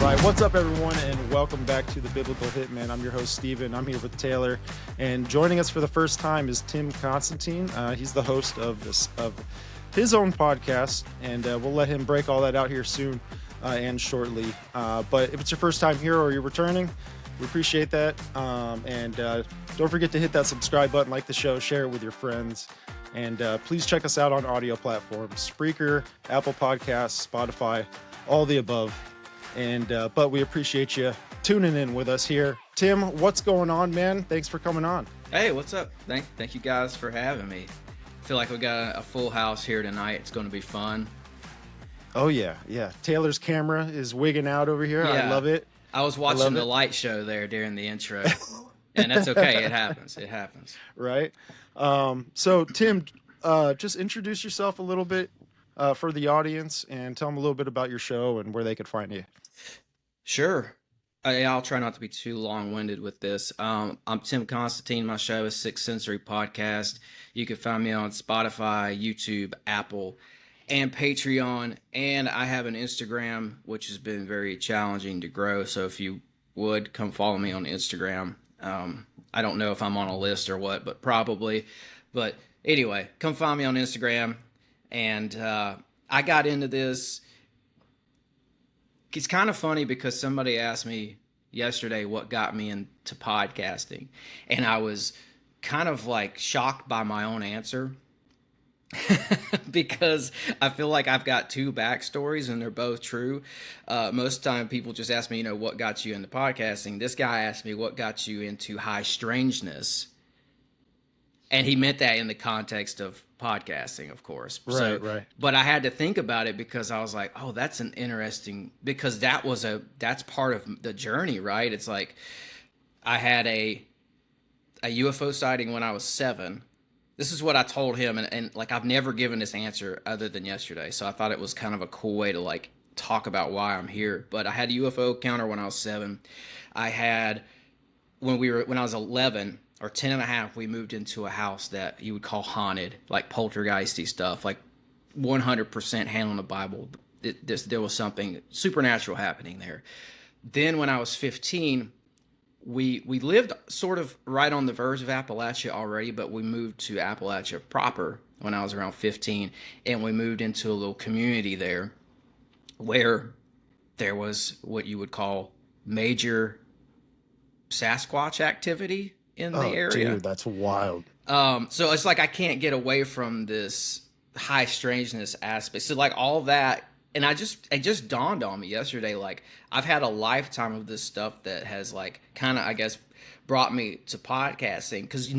right, what's up, everyone, and welcome back to the Biblical Hitman. I'm your host, Steven. I'm here with Taylor, and joining us for the first time is Tim Constantine. He's the host of his own podcast, and we'll let him break all that out here soon and shortly. But if it's your first time here or you're returning, we appreciate that. And don't forget to hit that subscribe button, like the show, share it with your friends. And please check us out on audio platforms, Spreaker, Apple Podcasts, Spotify, all the above. And but we appreciate you tuning in with us here. Tim, what's going on, man? Thanks for coming on. Hey, what's up? Thank you guys for having me. I feel like we got a full house here tonight. It's going to be fun. Oh yeah. Taylor's camera is wigging out over here. Yeah. I love it. I was watching the light show there during the intro, and that's okay. It happens. Right. So Tim, just introduce yourself a little bit for the audience and tell them a little bit about your show and where they could find you. Sure. I'll try not to be too long-winded with this. I'm Tim Constantine. My show is Sixth Sensory Podcast. You can find me on Spotify, YouTube, Apple, and Patreon. And I have an Instagram, which has been very challenging to grow. So if you would, come follow me on Instagram. I don't know if I'm on a list or what, but probably. But anyway, come find me on Instagram. And I got into this. It's kind of funny because somebody asked me yesterday what got me into podcasting, and I was kind of like shocked by my own answer because I feel like I've got two backstories and they're both true. Most of the time people just ask me, what got you into podcasting? This guy asked me what got you into high strangeness. And he meant that in the context of podcasting, of course. Right. But I had to think about it because I was like, oh, that's an interesting, because that's part of the journey, right? It's like I had a UFO sighting when I was 7. This is what I told him. And like, I've never given this answer other than yesterday. So I thought it was kind of a cool way to like talk about why I'm here. But I had a UFO encounter when I was 7. I had, when I was 11, or 10 and a half, we moved into a house that you would call haunted, like poltergeisty stuff, like 100% handling the Bible. There was something supernatural happening there. Then when I was 15, we lived sort of right on the verge of Appalachia already, but we moved to Appalachia proper when I was around 15, and we moved into a little community there where there was what you would call major Sasquatch activity in the area. Dude, that's wild. So it's like I can't get away from this high strangeness aspect. So like all that, and it just dawned on me yesterday, like I've had a lifetime of this stuff that has like kind of, I guess, brought me to podcasting. Because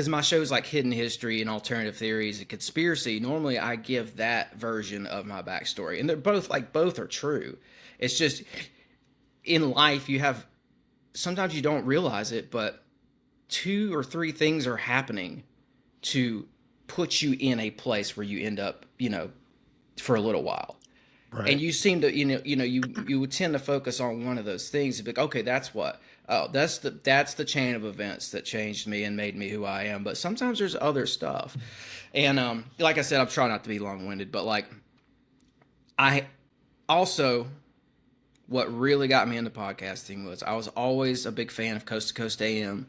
my show's like hidden history and alternative theories and conspiracy, normally I give that version of my backstory. And they're both are true. It's just in life sometimes you don't realize it, but 2 or 3 things are happening to put you in a place where you end up, for a little while. Right. And you seem to, you would tend to focus on one of those things and be like, okay, that's what. Oh, that's the chain of events that changed me and made me who I am. But sometimes there's other stuff. And like I said, I'm trying not to be long-winded, but like I also, what really got me into podcasting was I was always a big fan of Coast to Coast AM.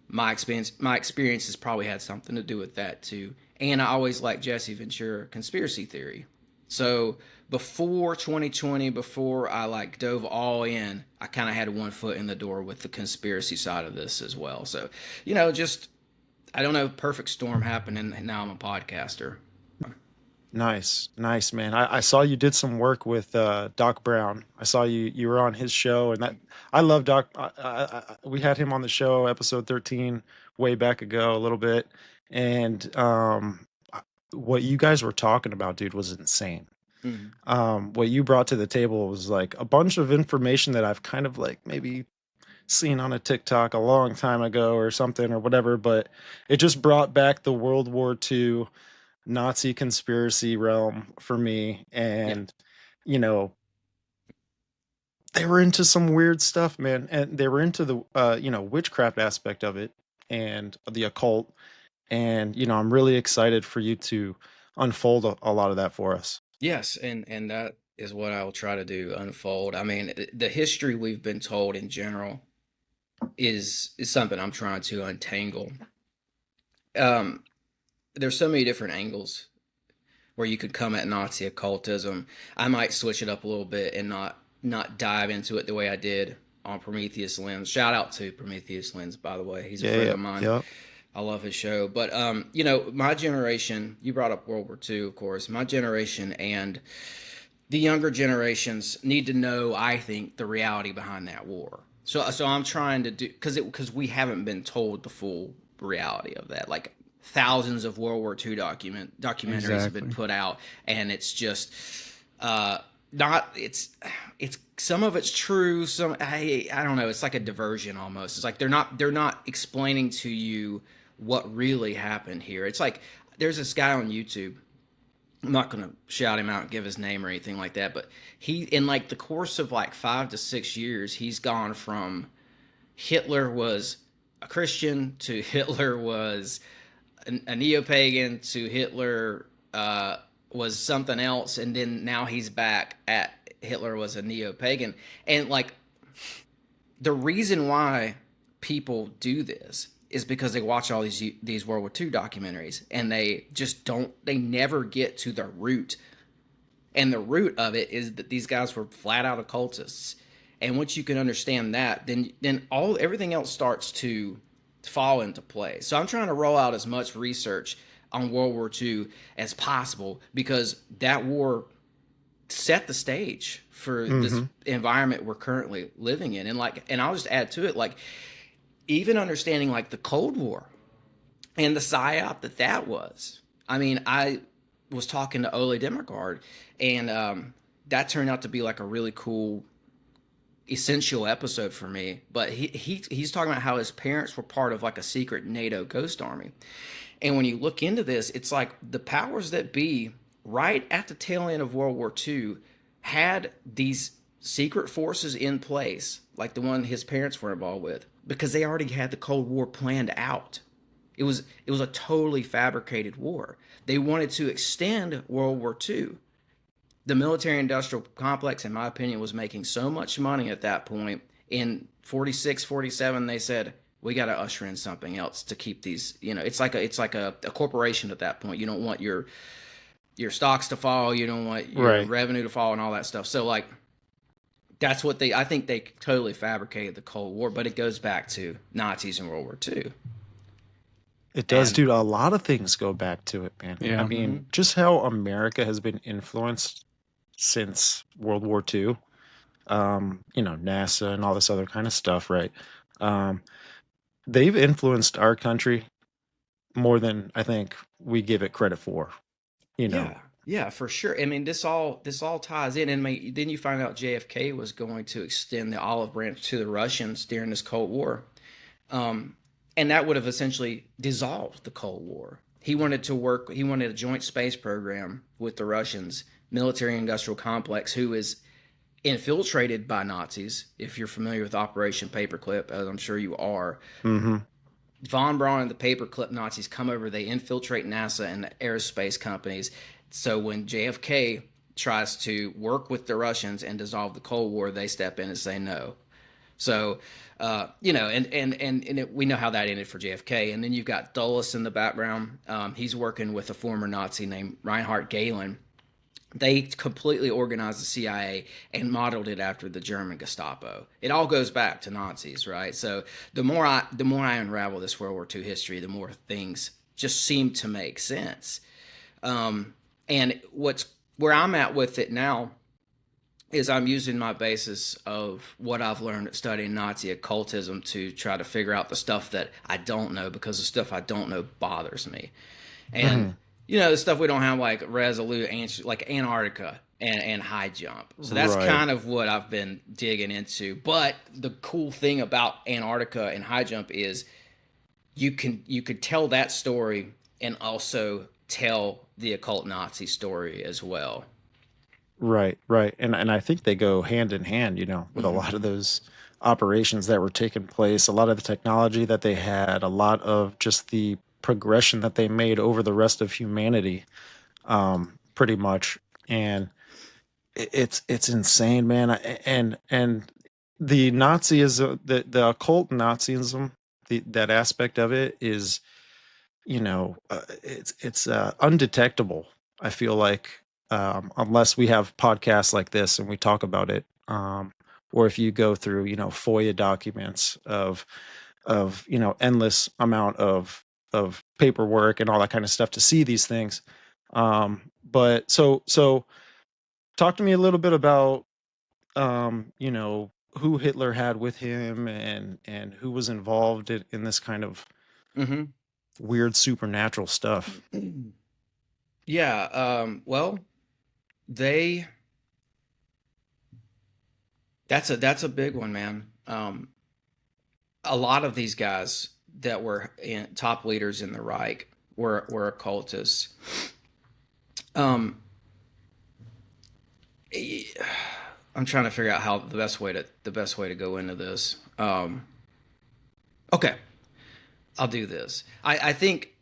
My experiences probably had something to do with that too. And I always liked Jesse Ventura conspiracy theory. So before 2020, before I like dove all in, I kind of had one foot in the door with the conspiracy side of this as well. So, just, I don't know, perfect storm happened, and now I'm a podcaster. Nice, man. I saw you did some work with Doc Brown. I saw you were on his show, and that I love Doc. We had him on the show, episode 13, way back ago, a little bit, and what you guys were talking about, dude, was insane. Mm-hmm. What you brought to the table was like a bunch of information that I've kind of like maybe seen on a TikTok a long time ago or something or whatever, but it just brought back the World War II Nazi conspiracy realm for me. And they were into some weird stuff, man, and they were into the witchcraft aspect of it and the occult. And I'm really excited for you to unfold a lot of that for us. Yes, and that is what I will try to do unfold. I mean, the history we've been told in general is something I'm trying to untangle. Um, there's so many different angles where you could come at Nazi occultism. I might switch it up a little bit and not dive into it the way I did on Prometheus Lens. Shout out to Prometheus Lens, by the way. He's a friend of mine. Yeah. I love his show. But you know, my generation, you brought up World War II, of course. My generation and the younger generations need to know, I think, the reality behind that war. So I'm trying to do, because we haven't been told the full reality of that. Like thousands of World War II documentaries have been put out, and it's just not it's some of it's true. Some I don't know. It's like a diversion almost. It's like they're not explaining to you what really happened here. It's like there's this guy on YouTube. I'm not going to shout him out and give his name or anything like that, but he, in like the course of like 5 to 6 years, he's gone from Hitler was a Christian to Hitler was a neo-pagan to Hitler was something else, and then now he's back at Hitler was a neo-pagan. And like the reason why people do this is because they watch all these World War II documentaries, and they just they never get to the root. And the root of it is that these guys were flat out occultists. And once you can understand that, then everything else starts to fall into place. So I'm trying to roll out as much research on World War II as possible, because that war set the stage for this environment we're currently living in. And I'll just add to it, like, even understanding like the Cold War and the psyop that was. I mean, I was talking to Ole Demigard, and that turned out to be like a really cool, essential episode for me. But he's talking about how his parents were part of like a secret NATO ghost army. And when you look into this, it's like the powers that be right at the tail end of World War II had these secret forces in place, like the one his parents were involved with, because they already had the Cold War planned out. It was a totally fabricated war. They wanted to extend World War II. The military-industrial complex, in my opinion, was making so much money at that point. In 46, 47, they said, we got to usher in something else to keep these, you know, it's like a corporation at that point. You don't want your stocks to fall. You don't want your revenue to fall and all that stuff. So like, that's what I think they totally fabricated the Cold War, but it goes back to Nazis in World War II. It does, dude. A lot of things go back to it, man. Yeah. I mean, just how America has been influenced since World War II, you know, NASA and all this other kind of stuff, right? They've influenced our country more than I think we give it credit for, you know. Yeah, for sure. I mean, this all ties in, and then you find out JFK was going to extend the olive branch to the Russians during this Cold War, and that would have essentially dissolved the Cold War. He wanted a joint space program with the Russians, military-industrial complex, who is infiltrated by Nazis. If you're familiar with Operation Paperclip, as I'm sure you are, Von Braun and the Paperclip Nazis come over. They infiltrate NASA and the aerospace companies. So when JFK tries to work with the Russians and dissolve the Cold War, they step in and say no. So, you know, we know how that ended for JFK. And then you've got Dulles in the background. He's working with a former Nazi named Reinhard Gehlen. They completely organized the CIA and modeled it after the German Gestapo. It all goes back to Nazis, right? So the more I unravel this World War II history, the more things just seem to make sense. And where I'm at with it now is I'm using my basis of what I've learned studying Nazi occultism to try to figure out the stuff that I don't know, because the stuff I don't know bothers me. And, you know, the stuff we don't have like resolute answers, like Antarctica and high jump. So that's kind of what I've been digging into. But the cool thing about Antarctica and high jump is you could tell that story and also tell the occult Nazi story as well. Right. And I think they go hand in hand, you know, with a lot of those operations that were taking place, a lot of the technology that they had, a lot of just the progression that they made over the rest of humanity, pretty much. And it's insane, man. And the Nazism, the occult Nazism, that aspect of it is, it's undetectable. I feel like, unless we have podcasts like this and we talk about it, or if you go through, FOIA documents of endless amount of paperwork and all that kind of stuff to see these things. But so talk to me a little bit about, who Hitler had with him, and who was involved in this kind of Mm-hmm. weird supernatural stuff. Yeah. Well, they that's a big one, man. A lot of these guys that were top leaders in the Reich were occultists. Um, I'm trying to figure out how the best way to go into this. Okay, I'll do this. I think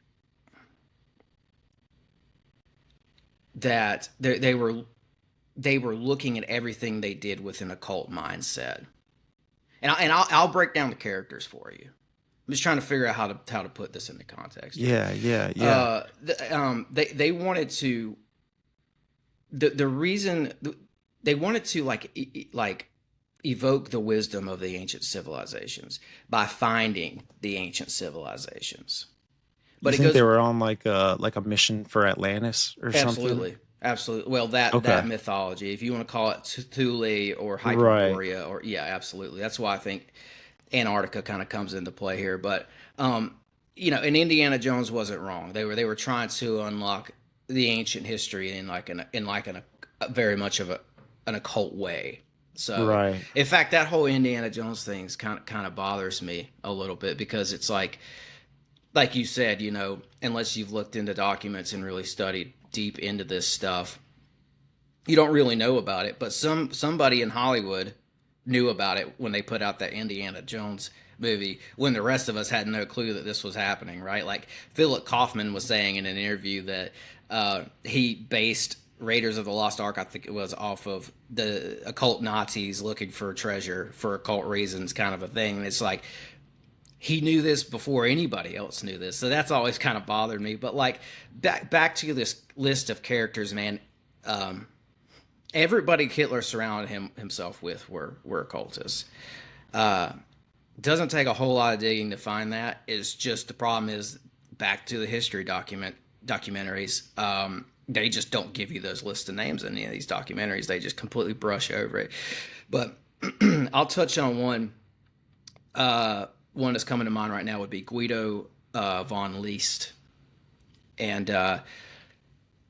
that they were looking at everything they did with an occult mindset, and I'll break down the characters for you. I'm just trying to figure out how to put this into context here. Yeah. They wanted to the reason they wanted to like evoke the wisdom of the ancient civilizations by finding the ancient civilizations. You But it think goes they were on like a mission for Atlantis or something? absolutely, absolutely. Well, that Okay. mythology, if you want to call it Thule or Right. Hyperborea, or yeah, absolutely. That's why I think Antarctica kind of comes into play here. But and Indiana Jones wasn't wrong. They were trying to unlock the ancient history a very much of an occult way. So, Right. in fact, that whole Indiana Jones thing's kind of bothers me a little bit, because it's like you said, unless you've looked into documents and really studied deep into this stuff, you don't really know about it. But somebody in Hollywood knew about it when they put out that Indiana Jones movie, when the rest of us had no clue that this was happening, right? Like Philip Kaufman was saying in an interview that he based Raiders of the Lost Ark, I think it was, off of the occult Nazis looking for treasure for occult reasons, kind of a thing. And it's like, he knew this before anybody else knew this. So that's always kind of bothered me. But like back to this list of characters, man. Everybody Hitler surrounded himself with were occultists. Doesn't take a whole lot of digging to find that. It's just, the problem is, back to the history documentaries. They just don't give you those lists of names in any of these documentaries. They just completely brush over it. But I'll touch on one. One that's coming to mind right now would be Guido von List, and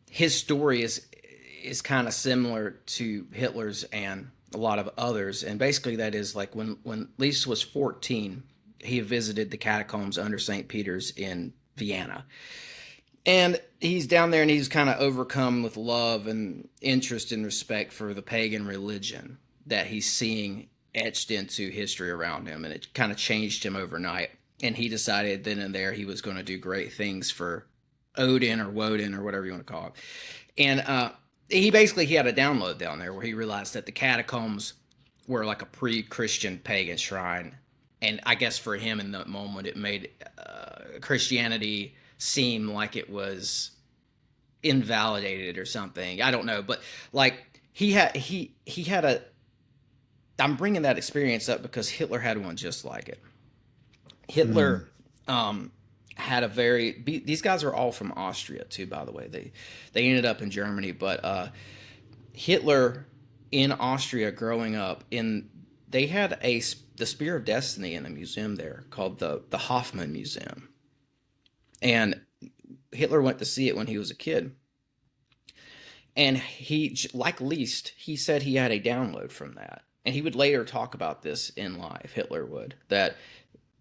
his story is kind of similar to Hitler's and a lot of others. And basically, that is like when List was 14, he visited the catacombs under St. Peter's in Vienna. And he's down there and he's kind of overcome with love and interest and respect for the pagan religion that he's seeing etched into history around him. And it kind of changed him overnight. And he decided then and there he was going to do great things for Odin or Woden or whatever you want to call it. And he had a download down there where he realized that the catacombs were like a pre-Christian pagan shrine. And I guess for him in that moment, it made Christianity seem like it was invalidated or something. I don't know, but like he had a. I'm bringing that experience up because Hitler had one just like it. Hitler had a very. These guys are all from Austria too, by the way. They ended up in Germany, but Hitler in Austria growing up they had the Spear of Destiny in a museum there called the Hoffman Museum. And Hitler went to see it when he was a kid. And he, like Liszt, he said he had a download from that. And he would later talk about this in live, Hitler would, that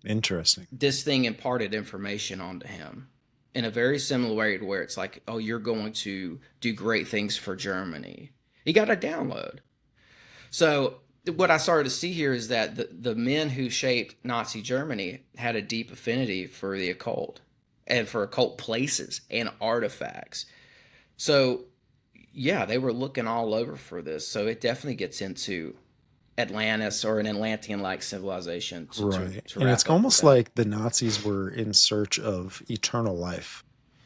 Interesting. this thing imparted information onto him in a very similar way to where it's like, oh, you're going to do great things for Germany. He got a download. So what I started to see here is that the men who shaped Nazi Germany had a deep affinity for the occult and for occult places and artifacts. So yeah, they were looking all over for this. So it definitely gets into Atlantis or an Atlantean-like civilization Right. to And it's wrap up with almost that. like the Nazis were in search of eternal life,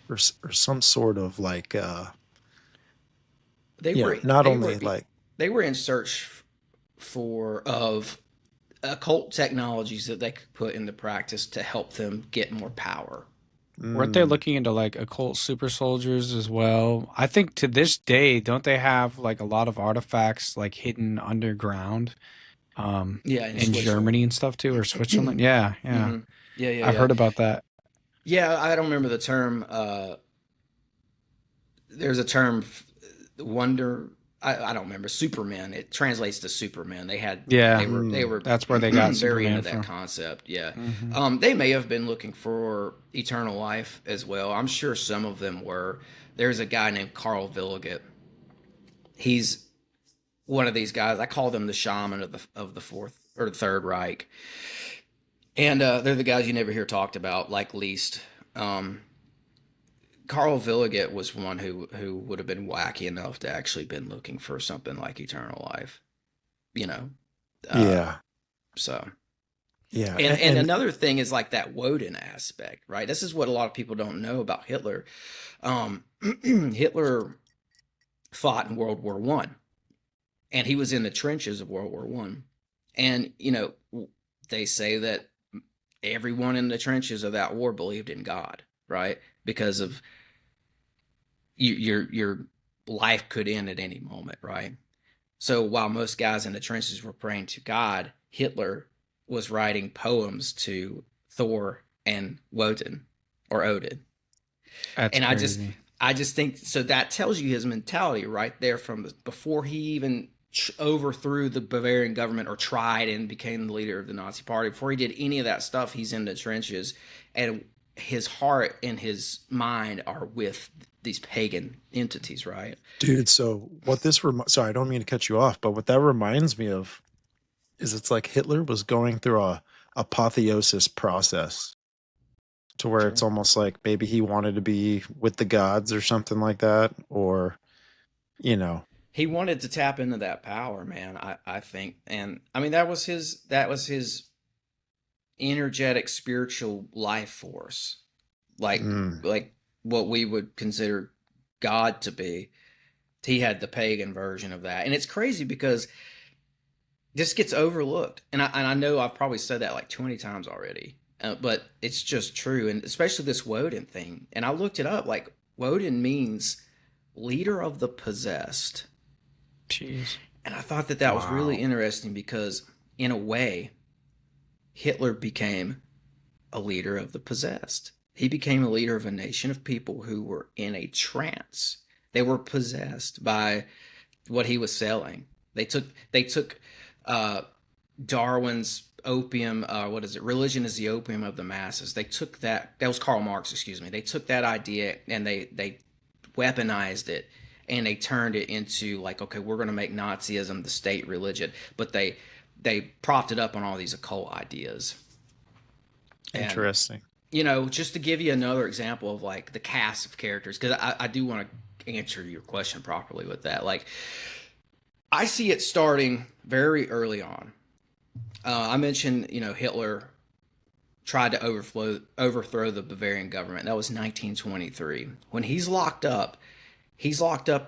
or some sort of like, They you know, were not they only were like, they were in search for of occult technologies that they could put into practice to help them get more power. Weren't they mm, looking into like occult super soldiers as well? I think to this day, don't they have like a lot of artifacts like hidden underground Yeah, in in Switzerland. Germany and stuff too, or Switzerland? Yeah, yeah. Hmm. Yeah, yeah, I've yeah. heard about that. Yeah, I don't remember the term. There's a term, wonder. I don't remember. Superman. It translates to Superman. Yeah, They mm, were that's where they got very into Superman that from. concept. Yeah, Hmm. they may have been looking for eternal life as well. I'm sure some of them were. There's a guy named Carl Villiget. He's one of these guys. I call them the shaman of the fourth or the third Reich, and they're the guys you never hear talked about, like least. Um, Carl Villiget was one who would have been wacky enough to actually been looking for something like eternal life, you know. Uh, yeah, so yeah, and another thing is like that Woden aspect, right? This is what a lot of people don't know about Hitler. Hitler fought in World War I, and he was in the trenches of World War I, and they say that everyone in the trenches of that war believed in God, right? Because of your life could end at any moment, right? So while most guys in the trenches were praying to God, Hitler was writing poems to Thor and Woden or Odin. That's And crazy. I just think so that tells you his mentality right there from before he even overthrew the Bavarian government or tried and became the leader of the Nazi party. Before he did any of that stuff, he's in the trenches, and his heart and his mind are with these pagan entities, right? dude. So what this sorry, I don't mean to cut you off, but what that reminds me of is it's like Hitler was going through a apotheosis process to where it's Sure. almost like maybe he wanted to be with the gods or something like that, or you know, He wanted to tap into that power, man. I think, and I mean that was his energetic spiritual life force, like mm, like what we would consider God to be. He had the pagan version of that, and it's crazy because this gets overlooked, and I know I've probably said that like 20 times already, but it's just true, and especially this Woden thing. And I looked it up. Like Woden means leader of the possessed. Jeez. And I thought that that was really wow, interesting because, in a way, Hitler became a leader of the possessed. He became a leader of a nation of people who were in a trance. They were possessed by what he was selling. They took uh, Darwin's opium. What is it? Religion is the opium of the masses. They took that. That was Karl Marx. Excuse me. They took that idea and they weaponized it, and they turned it into like, okay, we're going to make Nazism the state religion, but they propped it up on all these occult ideas. And interesting. just to give you another example of like the cast of characters, because I do want to answer your question properly with that. Like, I see it starting very early on. I mentioned, Hitler tried to overthrow the Bavarian government. That was 1923. When he's locked up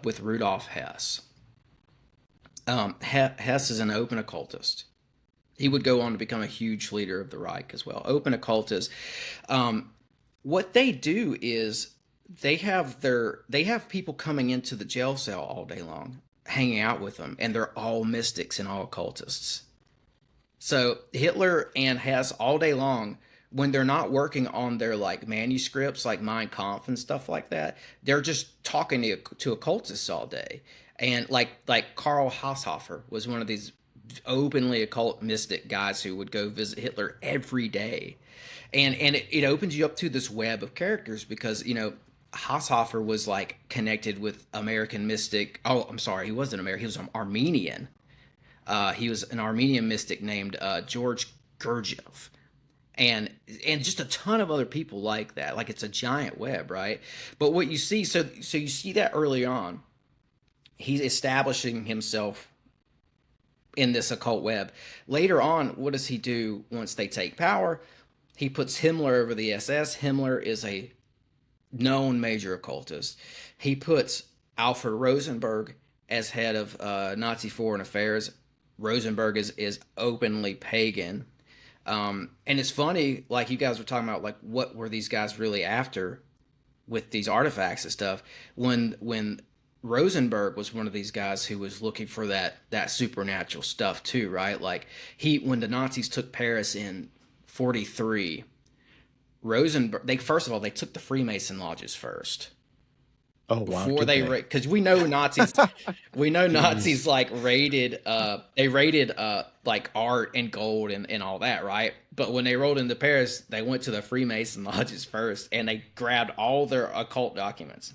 with Rudolf Hess. Hess is an open occultist. He would go on to become a huge leader of the Reich as well. Open occultists. What they do is they have people coming into the jail cell all day long, hanging out with them, and they're all mystics and all occultists. So Hitler and Hess all day long, when they're not working on their like manuscripts, like Mein Kampf and stuff like that, they're just talking to occultists all day. And like Karl Hasshofer was one of these openly occult mystic guys who would go visit Hitler every day, and it opens you up to this web of characters because Hasshofer was like connected with American mystic. Oh, I'm sorry, he wasn't American. He was Armenian. He was an Armenian mystic named George Gurdjieff, and just a ton of other people like that. Like it's a giant web, right? But what you see, so you see that early on, he's establishing himself in this occult web. Later on, what does he do once they take power? He puts Himmler over the SS. Himmler is a known major occultist. He puts Alfred Rosenberg as head of Nazi foreign affairs. Rosenberg is openly pagan. And it's funny, like you guys were talking about, like what were these guys really after with these artifacts and stuff? When Rosenberg was one of these guys who was looking for that supernatural stuff too, right? Like when the Nazis took Paris in 43, Rosenberg, they first of all they took the Freemason lodges first. Oh wow! Before because we know Nazis, Nazis like raided, they raided like art and gold and all that, right? But when they rolled into Paris, they went to the Freemason lodges first, and they grabbed all their occult documents.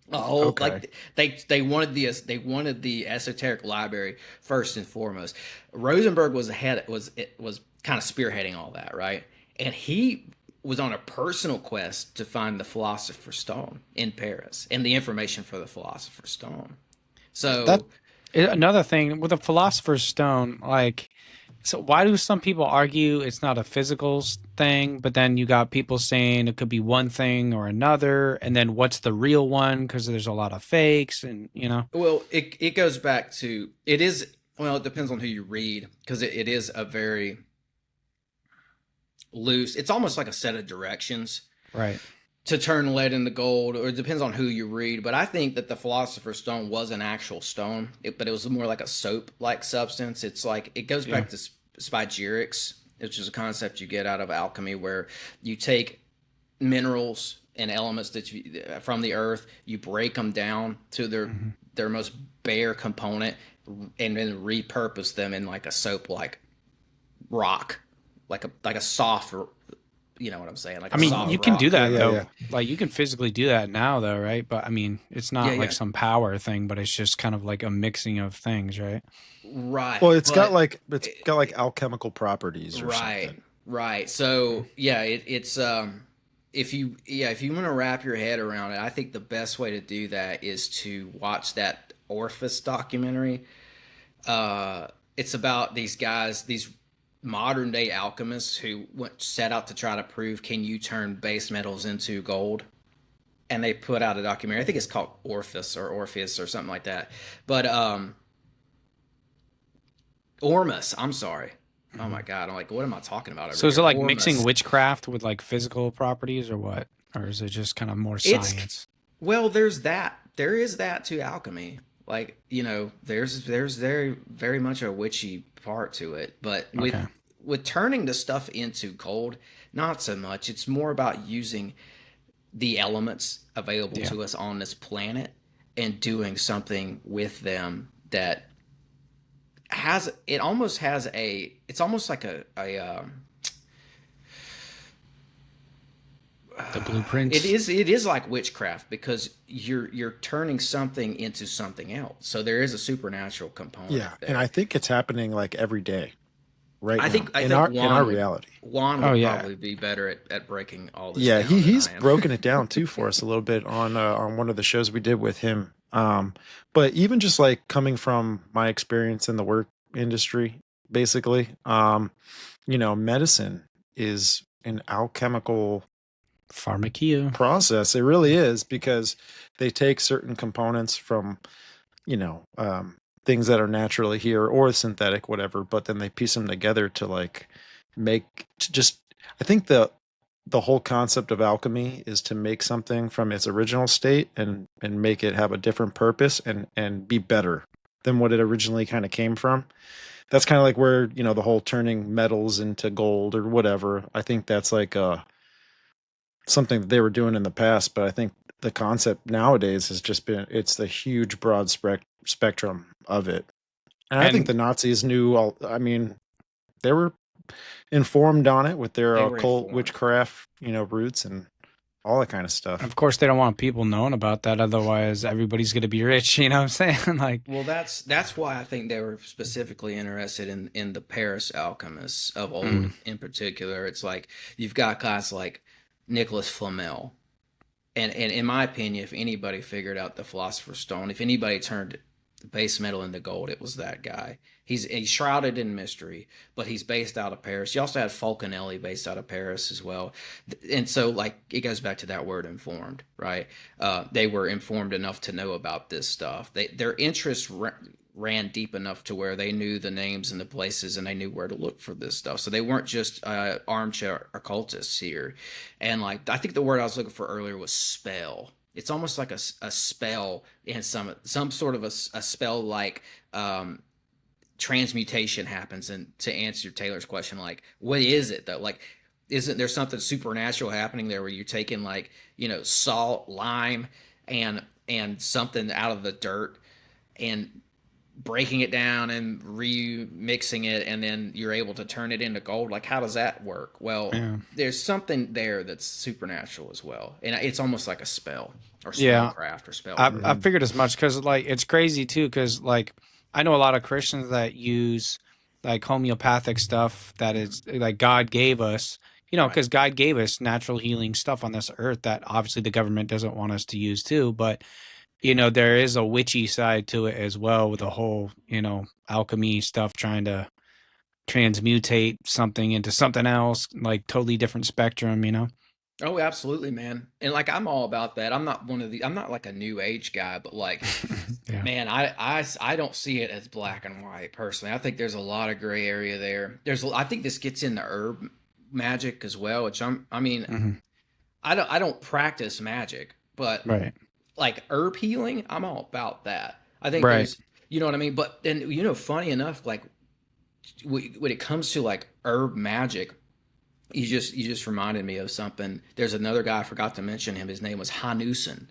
Like they wanted the esoteric library first and foremost. Rosenberg was kind of spearheading all that, right? And he was on a personal quest to find the Philosopher's Stone in Paris and the information for the Philosopher's Stone. So another thing with the Philosopher's Stone, like, so why do some people argue it's not a physical thing, but then you got people saying it could be one thing or another, and then what's the real one? Because there's a lot of fakes, and Well, it goes back to it depends on who you read, because it is a very loose. It's almost like a set of directions, right, to turn lead into gold, or it depends on who you read. But I think that the Philosopher's Stone was an actual stone, but it was more like a soap-like substance. It's like it goes back to spagyrics, which is a concept you get out of alchemy, where you take minerals and elements from the earth, you break them down to their most bare component, and then repurpose them in like a soap-like rock. Like a soft, you know what I'm saying? Like you can do that though. Yeah. Like you can physically do that now though, right? But I mean, it's not like some power thing, but it's just kind of like a mixing of things, right? Right. Well, it's got like alchemical properties or something. Right. So it's if you want to wrap your head around it, I think the best way to do that is to watch that Orpheus documentary. It's about these guys, these modern day alchemists who set out to try to prove, can you turn base metals into gold? And they put out a documentary. I think it's called Orpheus or something like that. But Ormus, I'm sorry. Oh my God. I'm like, what am I talking about? So is it like mixing witchcraft with like physical properties or what? Or is it just kind of more science? Well, there's that. There is that to alchemy. Like, there's very, very much a witchy part to it. But with turning the stuff into gold, not so much. It's more about using the elements available to us on this planet and doing something with them that it's almost like the blueprints. It is like witchcraft, because you're turning something into something else. So there is a supernatural component. Yeah, there. and I think it's happening like every day, right? I think in our reality, Juan would probably be better at breaking all this. Yeah, down he's broken it down too for us a little bit on one of the shows we did with him. But even just like coming from my experience in the work industry, basically, medicine is an alchemical pharmakia process. It really is, because they take certain components from things that are naturally here or synthetic, whatever, but then they piece them together to like I think the whole concept of alchemy is to make something from its original state and make it have a different purpose and be better than what it originally kind of came from. That's kind of like where the whole turning metals into gold or whatever. I think that's like something that they were doing in the past, but I think the concept nowadays has just been, it's the huge broad spectrum of it. And I think the Nazis knew they were informed on it with their occult witchcraft, roots and all that kind of stuff. Of course, they don't want people knowing about that. Otherwise, everybody's going to be rich. You know what I'm saying? Like, well, that's why I think they were specifically interested in the Paris alchemists of old in particular. It's like you've got guys like Nicholas Flamel, And in my opinion, if anybody figured out the Philosopher's Stone, if anybody turned base metal into gold, it was that guy. He's shrouded in mystery, but he's based out of Paris. You also had Falconelli based out of Paris as well. And so, like, it goes back to that word informed, right? They were informed enough to know about this stuff. Their interest ran deep enough to where they knew the names and the places, and they knew where to look for this stuff. So they weren't just armchair occultists here. And like, I think the word I was looking for earlier was spell. It's almost like a spell, and some sort of a spell, like transmutation happens. And to answer Taylor's question, like, what is it though? Like, isn't there something supernatural happening there where you're taking, like, salt, lime, and something out of the dirt and breaking it down and remixing it, and then you're able to turn it into gold? Like, how does that work? Well, there's something there that's supernatural as well, and it's almost like a spell or spellcraft or spell. I figured as much, because like it's crazy too, because like I know a lot of Christians that use like homeopathic stuff that is like God gave us, because God gave us natural healing stuff on this earth that obviously the government doesn't want us to use too, but there is a witchy side to it as well, with the whole, alchemy stuff, trying to transmutate something into something else, like totally different spectrum. Oh, absolutely, man. And like, I'm all about that. I'm not like a new age guy, but like, Yeah. man, I don't see it as black and white personally. I think there's a lot of gray area there. I think this gets into herb magic as well, which I don't practice magic, but Right. like herb healing, I'm all about that. I think Right. there's, you know what I mean? But then, funny enough, like when it comes to like herb magic, you just reminded me of something. There's another guy, I forgot to mention him. His name was Hanussen.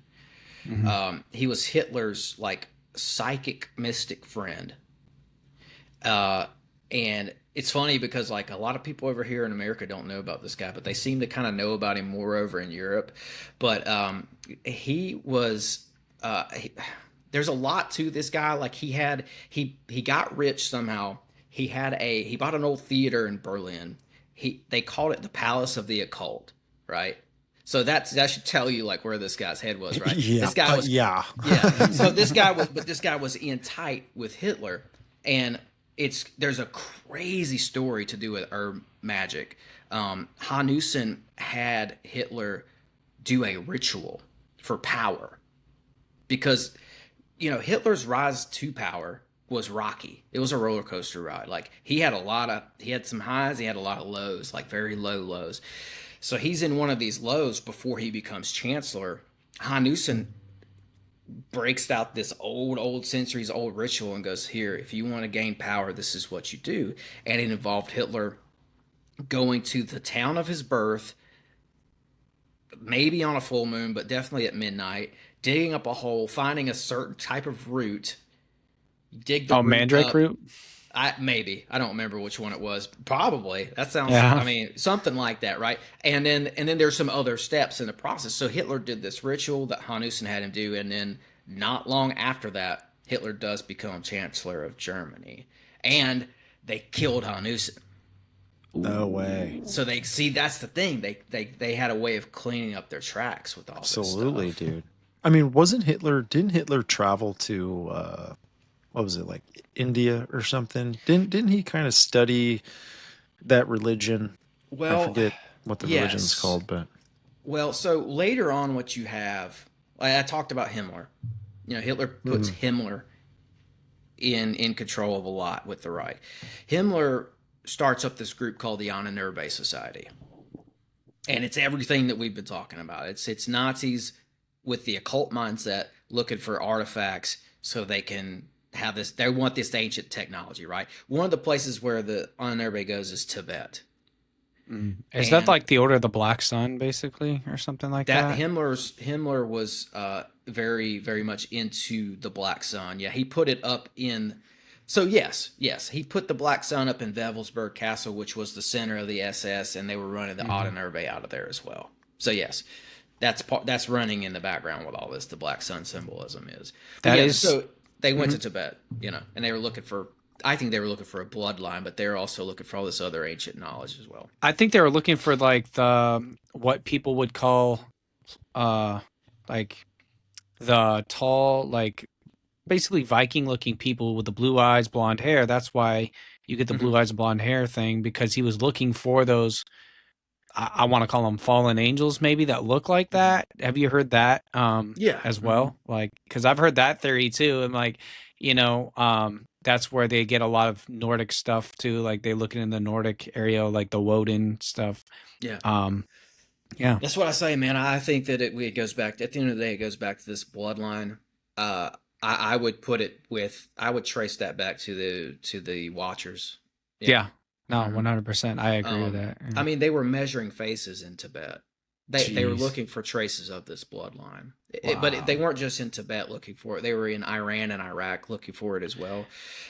He was Hitler's like psychic mystic friend. And it's funny because like a lot of people over here in America don't know about this guy, but they seem to kind of know about him more over in Europe. But he was there's a lot to this guy. Like he got rich somehow. He bought an old theater in Berlin. They called it the Palace of the Occult, right? So that should tell you like where this guy's head was, right? Yeah. This guy was yeah. So this guy was in tight with Hitler, and there's a crazy story to do with herb magic. Hanussen had Hitler do a ritual for power, because Hitler's rise to power was rocky. It was a roller coaster ride. Like he had some highs, he had a lot of lows, like very low lows. So he's in one of these lows before he becomes chancellor. Hanussen breaks out this old centuries old ritual and goes, here, if you want to gain power, this is what you do. And it involved Hitler going to the town of his birth, maybe on a full moon, but definitely at midnight, digging up a hole, finding a certain type of root, dig the root mandrake up. root? I don't remember which one it was. Probably. That sounds, Yeah. I mean, something like that, right? And then there's some other steps in the process. So Hitler did this ritual that Hanussen had him do, and then not long after that, Hitler does become Chancellor of Germany. And they killed Hanussen. No way. So that's the thing. They had a way of cleaning up their tracks with all this stuff. Absolutely, dude. I mean, didn't Hitler travel to what was it, like India or something? Didn't he kind of study that religion? Well, I forget what the religion's called, but well, so later on, what you have, I talked about Himmler. Hitler puts Himmler in control of a lot with the Reich. Himmler starts up this group called the Ananerbe Society, and it's everything that we've been talking about. It's Nazis with the occult mindset, looking for artifacts so they can have this. They want this ancient technology, right? One of the places where the Ananerbe goes is Tibet. Is that like the Order of the Black Sun, basically, or something like that? Himmler was very, very much into the Black Sun. Yeah, he put it up in. So yes, he put the Black Sun up in Wewelsburg Castle, which was the center of the SS, and they were running the Ananerbe out of there as well. So yes, that's running in the background with all this. The Black Sun symbolism is. So they went to Tibet, and they were looking for. I think they were looking for a bloodline, but they're also looking for all this other ancient knowledge as well. I think they were looking for like what people would call like the tall, like basically Viking looking people with the blue eyes, blonde hair. That's why you get the blue eyes and blonde hair thing, because he was looking for those, I want to call them fallen angels, maybe, that look like that. Have you heard that Yeah. as well? Like, because I've heard that theory too. And like, that's where they get a lot of Nordic stuff too. Like they look in the Nordic area, like the Woden stuff. Yeah. Yeah. That's what I say, man. I think that it goes back at the end of the day, it goes back to this bloodline. I would put it with, I would trace that back to the Watchers. Yeah. No, 100%. I agree with that. I mean, they were measuring faces in Tibet. They were Jeez. looking for traces of this bloodline. Wow. But they weren't just in Tibet looking for it. They were in Iran and Iraq looking for it as well,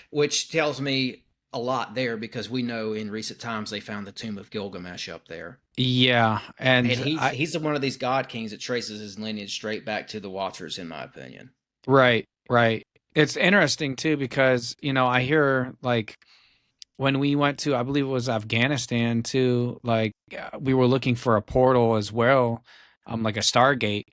which tells me a lot there, because we know in recent times they found the tomb of Gilgamesh up there. Yeah, and he's one of these god kings that traces his lineage straight back to the Watchers, in my opinion. Right. It's interesting too, because I hear, like, when we went to, I believe it was Afghanistan too, like we were looking for a portal as well, like a Stargate.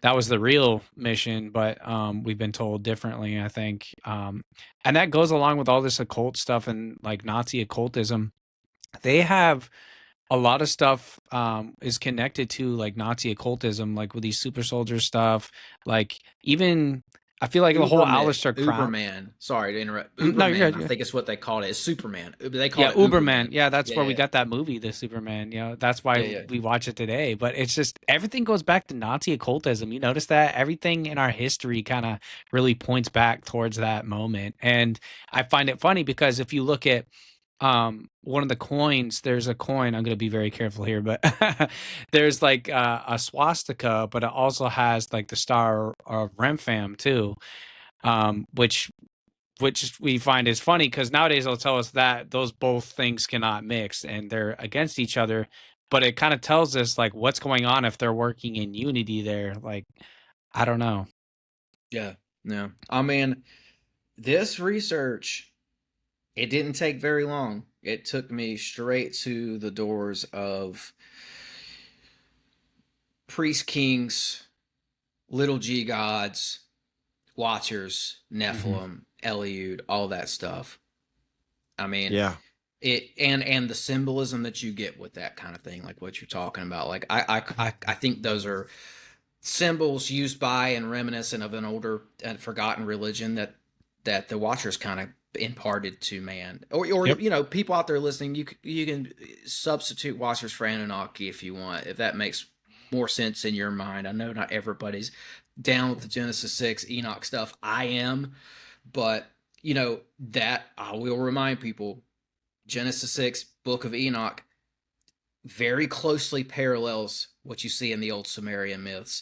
That was the real mission, but we've been told differently, I think. And that goes along with all this occult stuff and like Nazi occultism. They have a lot of stuff is connected to like Nazi occultism, like with these super soldier stuff. Like even I feel like the whole Aleister Crowley. Uberman. Sorry to interrupt. No, Uberman, you're good. I think it's what they called it. It's Superman. They call Yeah, it Uberman. Uberman. Yeah, that's where we got that movie, the Superman. That's why we watch it today. But it's just everything goes back to Nazi occultism. You notice that everything in our history kind of really points back towards that moment. And I find it funny because if you look at one of the coins, there's a coin, I'm going to be very careful here, but there's like a swastika, but it also has like the star of Remphan too, which we find is funny because nowadays they'll tell us that those both things cannot mix and they're against each other, but it kind of tells us like what's going on if they're working in unity there. Like, I don't know. Yeah, no. I mean, this research, it didn't take very long. It took me straight to the doors of priest kings, little g gods, Watchers, Nephilim, Eliud, all that stuff. I mean, Yeah. it and the symbolism that you get with that kind of thing, like what you're talking about. Like I think those are symbols used by and reminiscent of an older and forgotten religion that the Watchers kind of imparted to man. Or people out there listening, you can substitute Watchers for Anunnaki if you want, if that makes more sense in your mind. I know not everybody's down with the Genesis 6 Enoch stuff. I am, but that I will remind people, Genesis 6 Book of Enoch very closely parallels what you see in the old Sumerian myths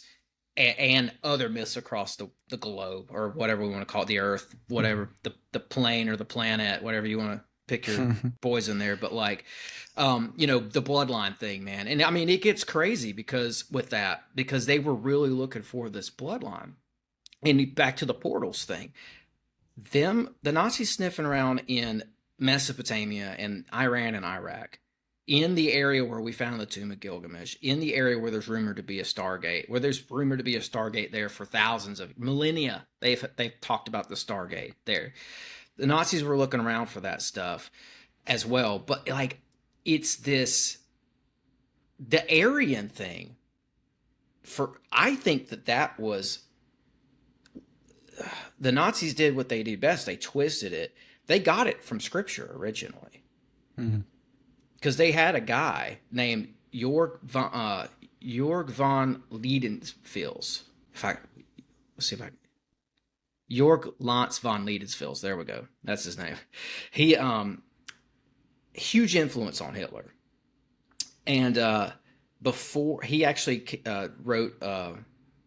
and other myths across the globe, or whatever we want to call it, the earth, whatever, the plane or the planet, whatever you want to pick your boys in there. But like, the bloodline thing, man. And I mean, it gets crazy because they were really looking for this bloodline. And back to the portals thing, the Nazis sniffing around in Mesopotamia and Iran and Iraq, in the area where we found the tomb of Gilgamesh, in the area where there's rumored to be a Stargate, there for thousands of millennia. They've talked about the Stargate there. The Nazis were looking around for that stuff as well. But like, it's the Aryan thing. I think that was, the Nazis did what they did best. They twisted it. They got it from scripture originally. Because they had a guy named Jorg von Liedensfels. Jorg Lantz von Liedensfels. There we go. That's his name. He huge influence on Hitler. And before he actually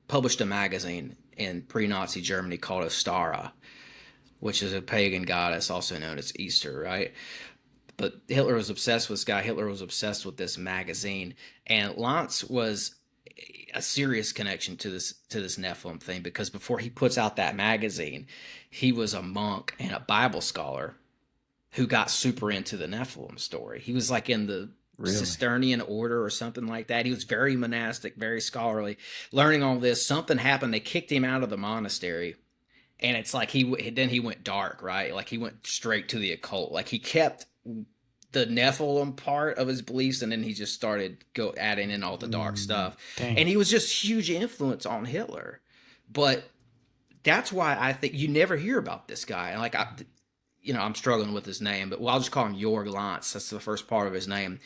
published a magazine in pre-Nazi Germany called Ostara, which is a pagan goddess also known as Easter, right? But Hitler was obsessed with this guy. Hitler was obsessed with this magazine, and Lantz was a serious connection to this Nephilim thing, because before he puts out that magazine, he was a monk and a Bible scholar who got super into the Nephilim story. He was like in the Really? Cistercian order or something like that. He was very monastic, very scholarly. Learning all this, something happened. They kicked him out of the monastery, and it's like he went dark, right? Like he went straight to the occult. Like he kept the Nephilim part of his beliefs, and then he just started adding in all the dark stuff. Dang. And he was just huge influence on Hitler. But that's why I think you never hear about this guy. Like I'm struggling with his name, but I'll just call him Jorg Lantz. That's the first part of his name.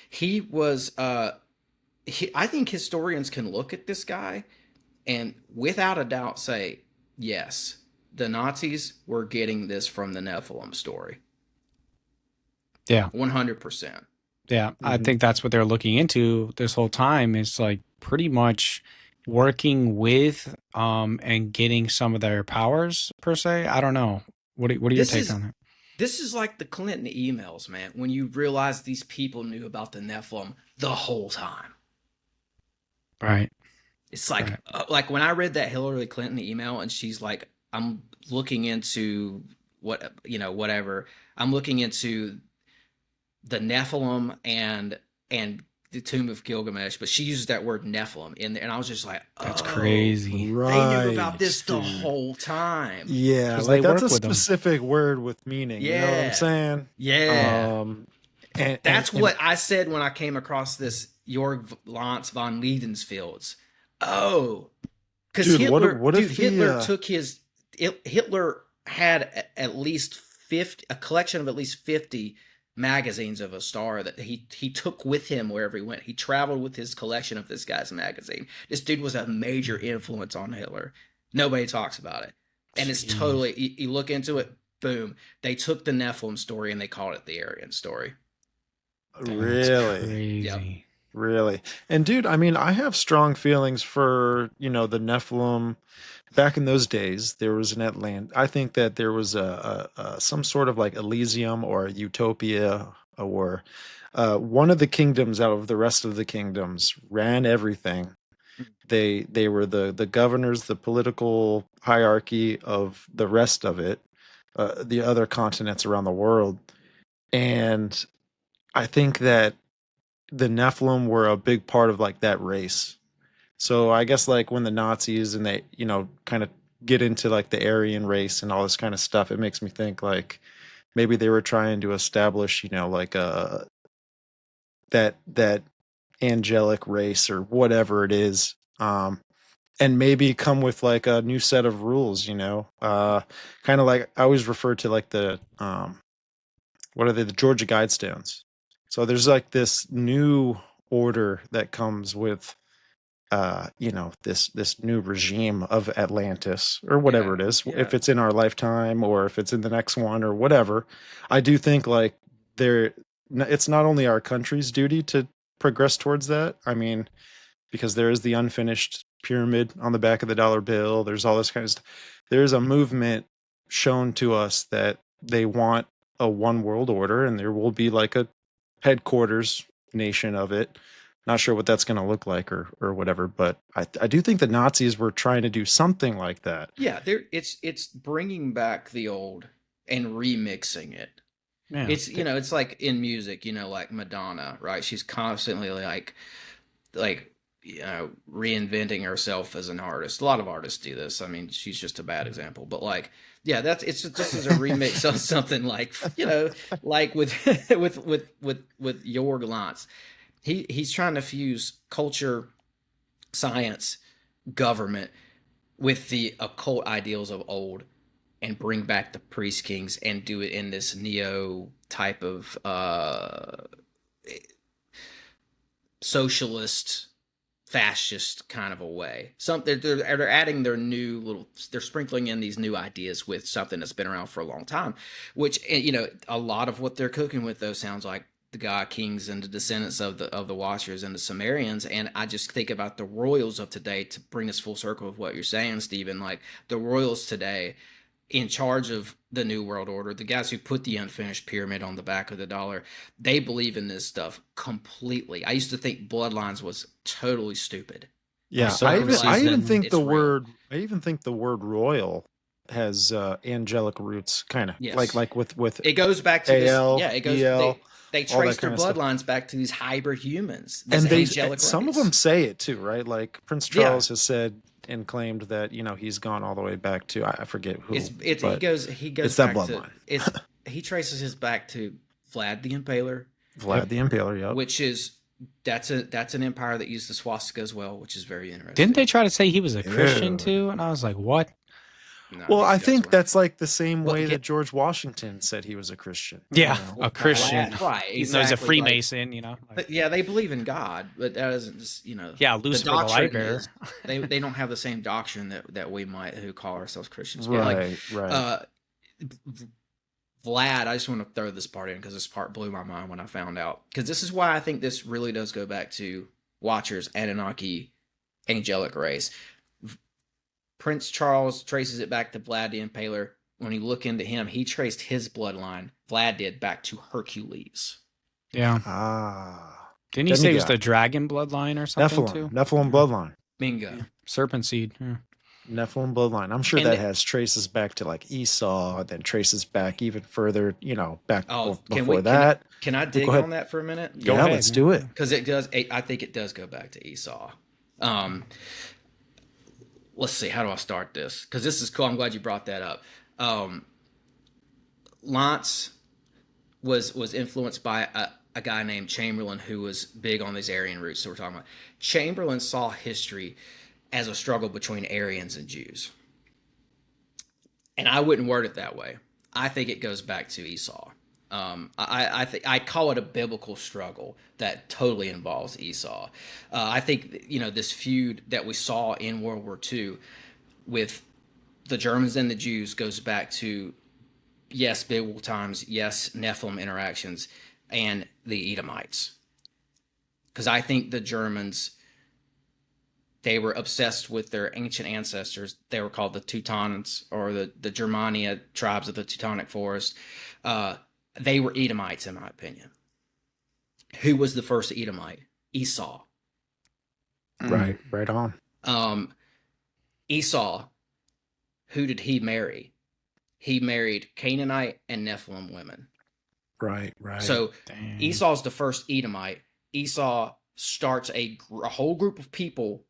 He was. I think historians can look at this guy and without a doubt say, yes, the Nazis were getting this from the Nephilim story. Yeah. 100%. Yeah. I think that's what they're looking into this whole time, is like pretty much working with and getting some of their powers per se. I don't know. What are your takes on it? This is like the Clinton emails, man, when you realize these people knew about the Nephilim the whole time. Right. It's like when I read that Hillary Clinton email and she's like, I'm looking into whatever. I'm looking into the Nephilim and the Tomb of Gilgamesh, but she uses that word Nephilim in there, and I was just like, oh, that's crazy. Right. They knew about this the whole time. Yeah, like that's a specific word with meaning. Yeah. You know what I'm saying? Yeah. And that's what I said when I came across this Jorg Lantz von Liedensfeld's. Oh, because Hitler had at least 50, a collection of at least 50 magazines of a star that he took with him wherever he went. He traveled with his collection of this guy's magazine. This dude was a major influence on Hitler. Nobody talks about it. And it's totally, you look into it, boom. They took the Nephilim story and they called it the Aryan story. Really? Yep. Really? And dude, I mean, I have strong feelings for, the Nephilim. Back in those days, there was an Atlantis. I think that there was some sort of like Elysium or a utopia, or one of the kingdoms out of the rest of the kingdoms ran everything. They were the governors, the political hierarchy of the rest of it, the other continents around the world. And I think that the Nephilim were a big part of like that race. So I guess like when the Nazis and they, kind of get into like the Aryan race and all this kind of stuff, it makes me think like maybe they were trying to establish, like that angelic race or whatever it is, and maybe come with like a new set of rules, kind of like I always refer to like the what are they, the Georgia Guidestones. So there's like this new order that comes with this new regime of Atlantis or whatever it is, if it's in our lifetime or if it's in the next one or whatever. I do think like it's not only our country's duty to progress towards that. I mean, because there is the unfinished pyramid on the back of the dollar bill. There's all this kind of stuff. There's a movement shown to us that they want a one world order, and there will be like a headquarters nation of it. Not sure what that's going to look like or whatever, but I do think the Nazis were trying to do something like that. Yeah, it's bringing back the old and remixing it. Yeah. It's it's like in music, like Madonna, right? She's constantly like reinventing herself as an artist. A lot of artists do this. I mean, she's just a bad example, but like, yeah, it's just as a remix of something like like with Jorg Lantz. He's trying to fuse culture, science, government with the occult ideals of old and bring back the priest kings and do it in this neo type of socialist, fascist kind of a way. They're adding their they're sprinkling in these new ideas with something that's been around for a long time, which, a lot of what they're cooking with though sounds like the God Kings and the descendants of the Watchers and the Sumerians. And I just think about the royals of today, to bring us full circle of what you're saying, Stephen. Like the royals today in charge of the New World Order, the guys who put the unfinished pyramid on the back of the dollar, they believe in this stuff completely. I used to think Bloodlines was totally stupid. Yeah, I even think the word royal has angelic roots, kind of Yes. like with It goes back to AL, this. Yeah, it goes. EL, They all trace that their kind of stuff. bloodlines back to these hybrid humans, this And angelic some of race. them say it too, right? Like Prince Yeah. Charles has said and claimed that he's gone all the way back to I forget who. He goes it's back that bloodline. He traces his back to Vlad the Impaler. Vlad the Impaler, yep. Which is that's an empire that used the swastika as well, which is very interesting. Didn't they try to say he was a Christian too? And I was like, what? No, well, I think that's like the same way that George Washington said he was a Christian. Yeah, a Christian. Right. Exactly. Even though he's a Freemason, Like, yeah, they believe in God, but that doesn't just, Yeah, Lucifer the light bearer. They don't have the same doctrine that we might who call ourselves Christians. Right, right. Vlad, I just want to throw this part in because this part blew my mind when I found out. Because this is why I think this really does go back to Watchers, Anunnaki, angelic race. Prince Charles traces it back to Vlad the Impaler. When you look into him, he traced his bloodline, Vlad did, back to Hercules. Yeah. Didn't he say it was the dragon bloodline or something too? Nephilim bloodline. Bingo. Yeah. Serpent seed. Yeah. Nephilim bloodline. I'm sure that has traces back to like Esau, then traces back even further, back before that. Can I dig on that for a minute? Go ahead. Let's do it. Because it does. I think it does go back to Esau. Let's see. How do I start this? Because this is cool. I'm glad you brought that up. Lance was influenced by a guy named Chamberlain who was big on these Aryan roots that we're talking about. Chamberlain saw history as a struggle between Aryans and Jews. And I wouldn't word it that way. I think it goes back to Esau. I call it a biblical struggle that totally involves Esau. I think, this feud that we saw in World War II with the Germans and the Jews goes back to, yes, biblical times, yes, Nephilim interactions, and the Edomites. Because I think the Germans, they were obsessed with their ancient ancestors. They were called the Teutons, or the Germania tribes of the Teutonic Forest. They were Edomites, in my opinion. Who was the first Edomite? Esau. Right on. Esau, who did he marry? He married Canaanite and Nephilim women. Right. So Esau's the first Edomite. Esau starts a whole group of people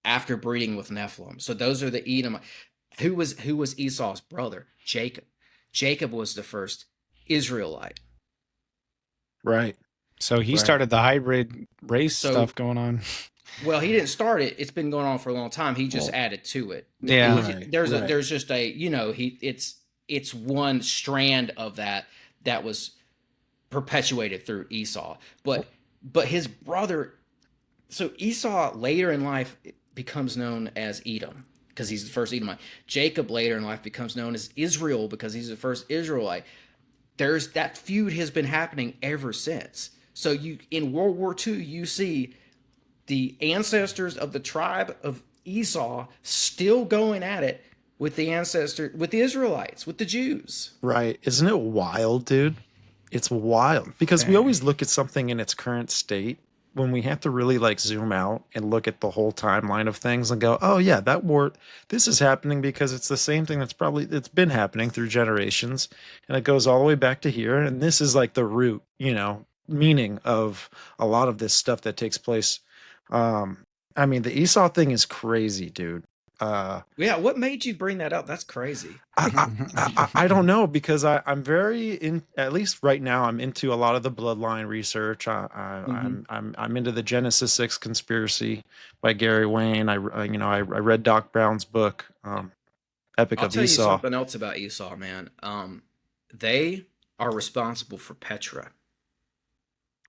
after breeding with Nephilim. So those are the Edomites. Who was Esau's brother? Jacob. Jacob was the first Israelite. Right. So he started the hybrid race stuff going on. Well, he didn't start it. It's been going on for a long time. He just added to it. Yeah. There's just a, it's one strand of that was perpetuated through Esau. But his brother, so Esau later in life becomes known as Edom because he's the first Edomite. Jacob later in life becomes known as Israel because he's the first Israelite. There's that feud has been happening ever since. So in World War II, you see the ancestors of the tribe of Esau still going at it with the Israelites, with the Jews. Right. Isn't it wild, dude? It's wild because we always look at something in its current state when we have to really like zoom out and look at the whole timeline of things and go, oh yeah, that war, this is happening because it's the same thing it's been happening through generations and it goes all the way back to here. And this is like the root, meaning of a lot of this stuff that takes place. I mean, the Esau thing is crazy, dude. Yeah, what made you bring that up? That's crazy. I don't know because I'm very in. At least right now, I'm into a lot of the bloodline research. I'm into the Genesis 6 conspiracy by Gary Wayne. I read Doc Brown's book, Epic of Esau. I'll tell you something else about Esau, man. They are responsible for Petra.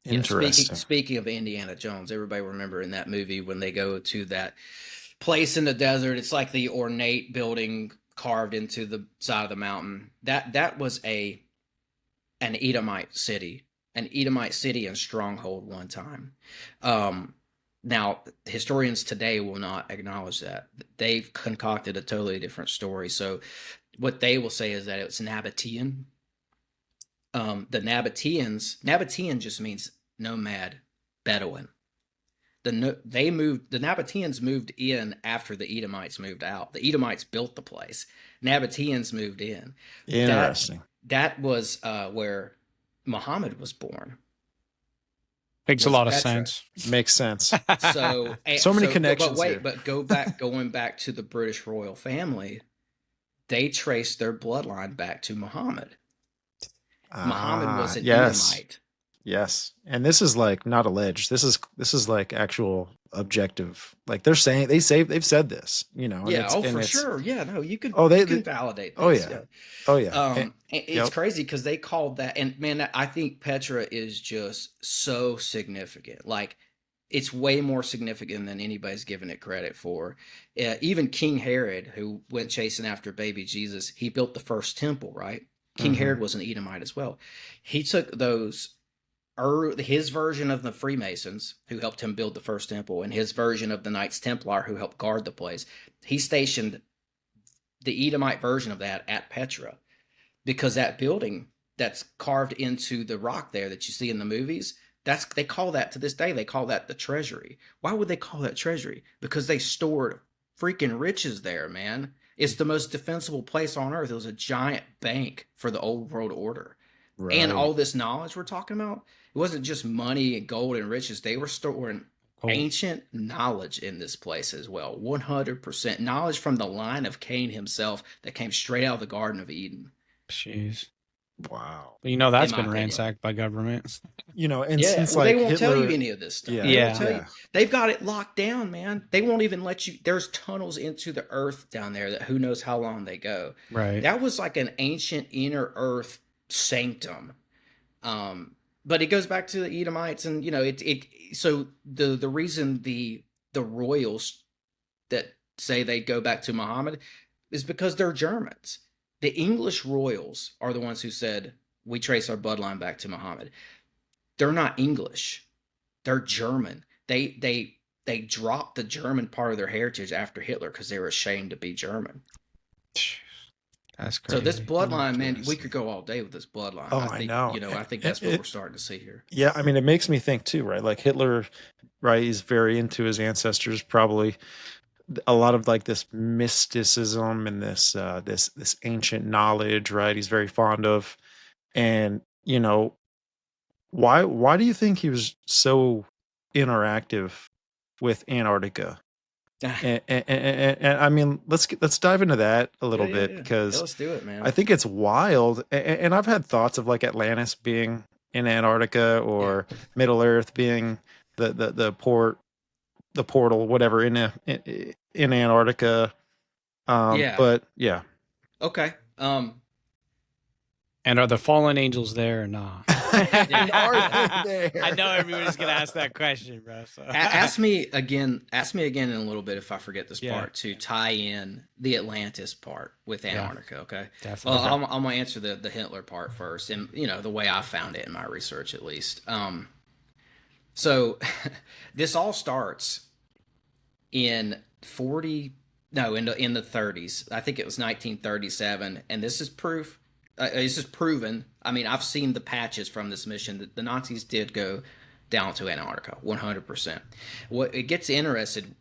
Interesting. Speaking of Indiana Jones, everybody remember in that movie when they go to that place in the desert, it's like the ornate building carved into the side of the mountain. That was an Edomite city and stronghold one time. Now historians today will not acknowledge that. They've concocted a totally different story. So what they will say is that it's Nabatean. The Nabatean just means nomad, Bedouin. They moved. The Nabateans moved in after the Edomites moved out. The Edomites built the place. Nabateans moved in. Interesting. That was where Muhammad was born. Makes a lot of sense. Makes sense. So many connections. But going back to the British royal family, they traced their bloodline back to Muhammad. Muhammad was an Edomite. Yes, and this is like not alleged. This is like actual objective. Like they've said this. Yeah. For sure. Yeah. No, you can validate. This. Oh yeah. Yeah. Oh yeah. It's crazy because they called that, and man, I think Petra is just so significant. Like, it's way more significant than anybody's given it credit for. Even King Herod, who went chasing after baby Jesus, he built the first temple, right? King Herod was an Edomite as well. He took his version of the Freemasons, who helped him build the first temple, and his version of the Knights Templar, who helped guard the place. He stationed the Edomite version of that at Petra, because that building that's carved into the rock there that you see in the movies, they call that, to this day, they call that the treasury. Why would they call that treasury? Because they stored freaking riches there, man. It's the most defensible place on earth. It was a giant bank for the old world order. Right. And all this knowledge we're talking about, it wasn't just money and gold and riches. They were storing ancient knowledge in this place as well. 100% knowledge from the line of Cain himself that came straight out of the Garden of Eden. Jeez. Wow. That's been ransacked by governments. And since they won't tell you any of this stuff. Yeah. They've got it locked down, man. They won't even let you. There's tunnels into the earth down there that who knows how long they go. Right. That was like an ancient inner earth sanctum. But it goes back to the Edomites, and so the reason the royals that say they go back to Muhammad is because they're Germans. The English royals are the ones who said, we trace our bloodline back to Muhammad. They're not English. They're German. They dropped the German part of their heritage after Hitler because they were ashamed to be German. That's crazy. So this bloodline, man, we could go all day with this bloodline. Oh, I know. I think that's what we're starting to see here. Yeah, I mean, it makes me think too, right? Like Hitler, right? He's very into his ancestors, probably. A lot of like this mysticism and this ancient knowledge, right? He's very fond of, and why do you think he was so interactive with Antarctica? and I mean, let's dive into that a little bit because let's do it, man. I think it's wild, and I've had thoughts of like Atlantis being in Antarctica or Middle Earth being the portal, whatever, in Antarctica. But yeah. Okay. And are the fallen angels there or not? Are they there? I know everybody's gonna ask that question, bro. So. Ask me again in a little bit if I forget this part to tie in the Atlantis part with Antarctica. Okay. Definitely. Well, I'm gonna answer the Hitler part first, and the way I found it in my research, at least. So this all starts in the 30s. I think it was 1937, and this is proof. This is proven. I mean, I've seen the patches from this mission that the Nazis did go down to Antarctica, 100%. What it gets interesting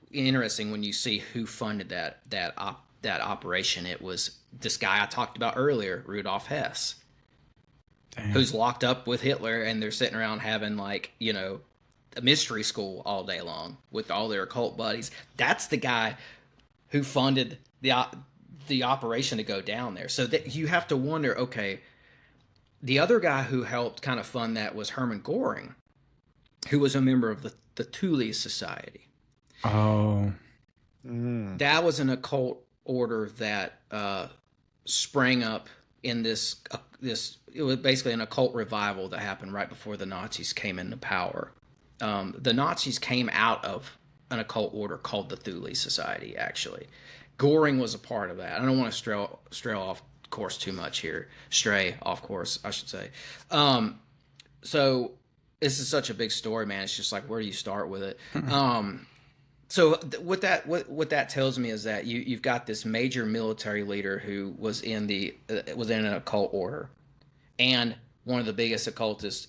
when you see who funded that operation. It was this guy I talked about earlier, Rudolf Hess, who's locked up with Hitler, and they're sitting around having a mystery school all day long with all their occult buddies. That's the guy who funded the operation to go down there. So that you have to wonder, okay, the other guy who helped kind of fund that was Hermann Göring, who was a member of the Thule Society. Oh. That was an occult order that sprang up in this it was basically an occult revival that happened right before the Nazis came into power. The Nazis came out of an occult order called the Thule Society, actually. Göring was a part of that. I don't want to stray off course too much here. Stray off course, I should say. So this is such a big story, man. It's just like, where do you start with it? So what that tells me is that you've got this major military leader who was in an occult order, and one of the biggest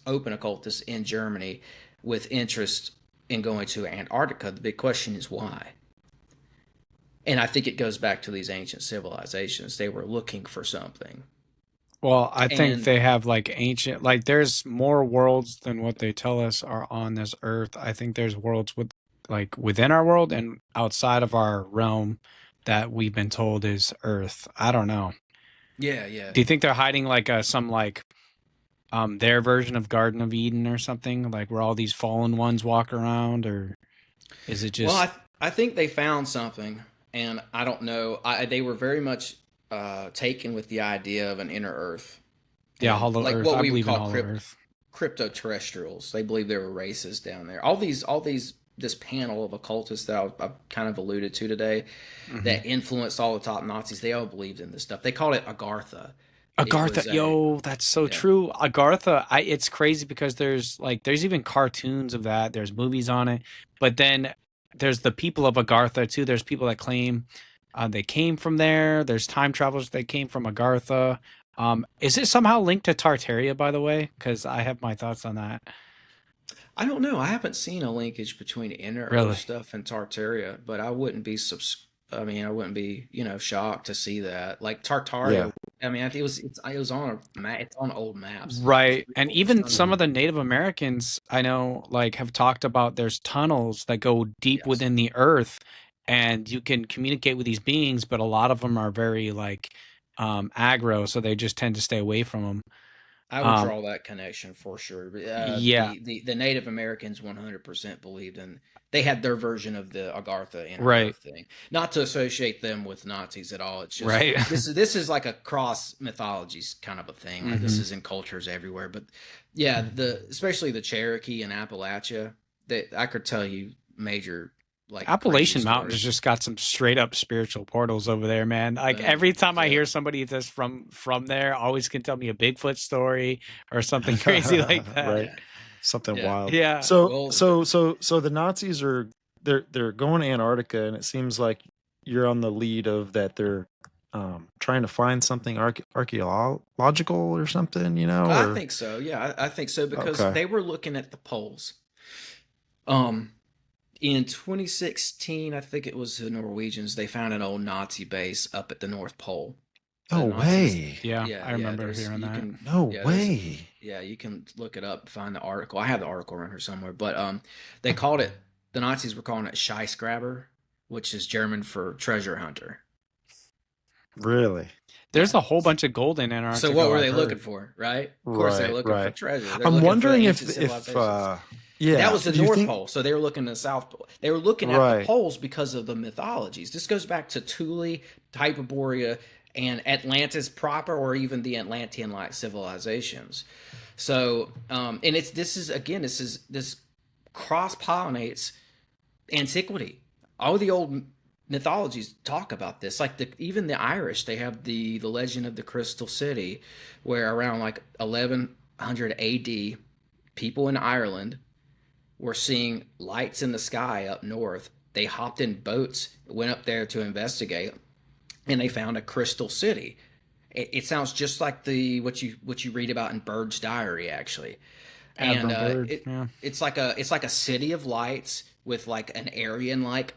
open occultists in Germany, with interest and going to Antarctica. The big question is why. And I think it goes back to these ancient civilizations. They were looking for something. Well, I think And they have like ancient, like there's more worlds than what they tell us are on this earth. I think there's worlds with like within our world and outside of our realm that we've been told is Earth. I don't know. yeah. Do you think they're hiding like some like their version of Garden of Eden or something, like where all these fallen ones walk around, or is it Well, just I think they found something, and I don't know. They were very much taken with the idea of an inner Earth, yeah, and Hollow like Earth? what I we would believe in call Hollow Earth. crypto-terrestrials. They believe there were races down there. All these, this panel of occultists that I've kind of alluded to today, that influenced all the top Nazis. They all believed in this stuff. They called it Agartha. It Agartha, was a yo, that's so yeah. true. Agartha, it's crazy because there's even cartoons of that. There's movies on it, but then there's the people of Agartha too. There's people that claim they came from there. There's time travelers that came from Agartha. Is it somehow linked to Tartaria, by the way? Because I have my thoughts on that. I don't know. I haven't seen a linkage between inner Earth Really? stuff and Tartaria, but I wouldn't be I mean, I wouldn't be, shocked to see that. Like Yeah. Tartaria, I mean, it was on a map. It's on old maps. Right. And even It's some on- of the Native Americans I know like have talked about there's tunnels that go deep Yes. within the earth and you can communicate with these beings, but a lot of them are very like aggro, so they just tend to stay away from them. I would draw that connection for sure. But, Yeah, the Native Americans 100% believed in. They had their version of the Agartha inner right, Earth thing. Not to associate them with Nazis at all. It's just right. this is like a cross mythologies kind of a thing. Like this is in cultures everywhere. But yeah, especially the Cherokee and Appalachia. I could tell you major like Appalachian crazy Mountains stories. just got some straight up spiritual portals over there, man. Like every time I hear somebody that's from there, always can tell me a Bigfoot story or something crazy like that. Right. Yeah. Something Yeah. wild. Yeah. So Well, so the Nazis are they're going to Antarctica, and it seems like you're on the lead of that they're trying to find something archaeological or something, I or think so. Yeah, I think so because Okay. they were looking at the poles. In 2016, I think it was the Norwegians. They found an old Nazi base up at the North Pole. No The Nazis- way. Yeah, Yeah, I remember there's- hearing you that. can- No yeah, there's- way. Yeah, you can look it up, find the article. I have the article around here somewhere, but they called it. The Nazis were calling it Scheissgraber, which is German for treasure hunter. Really? There's a whole bunch of gold in Antarctica. So what were I've they heard. looking for, right? Of course, they're Right, looking for right. treasure. They're I'm looking for wondering if ancient civilizations. yeah, That was the do you North think- Pole, so they were looking at the South Pole. They were looking at the Right. poles because of the mythologies. This goes back to Thule, Hyperborea, and Atlantis proper, or even the Atlantean-like civilizations. So, and this cross-pollinates antiquity. All the old mythologies talk about this. Like even the Irish, they have the legend of the Crystal City, where around like 1100 AD, people in Ireland were seeing lights in the sky up north. They hopped in boats, went up there to investigate, and they found a crystal city. It sounds just like what you read about in Bird's Diary, actually. Admiral Byrd, yeah. It's like a city of lights with like an Aryan like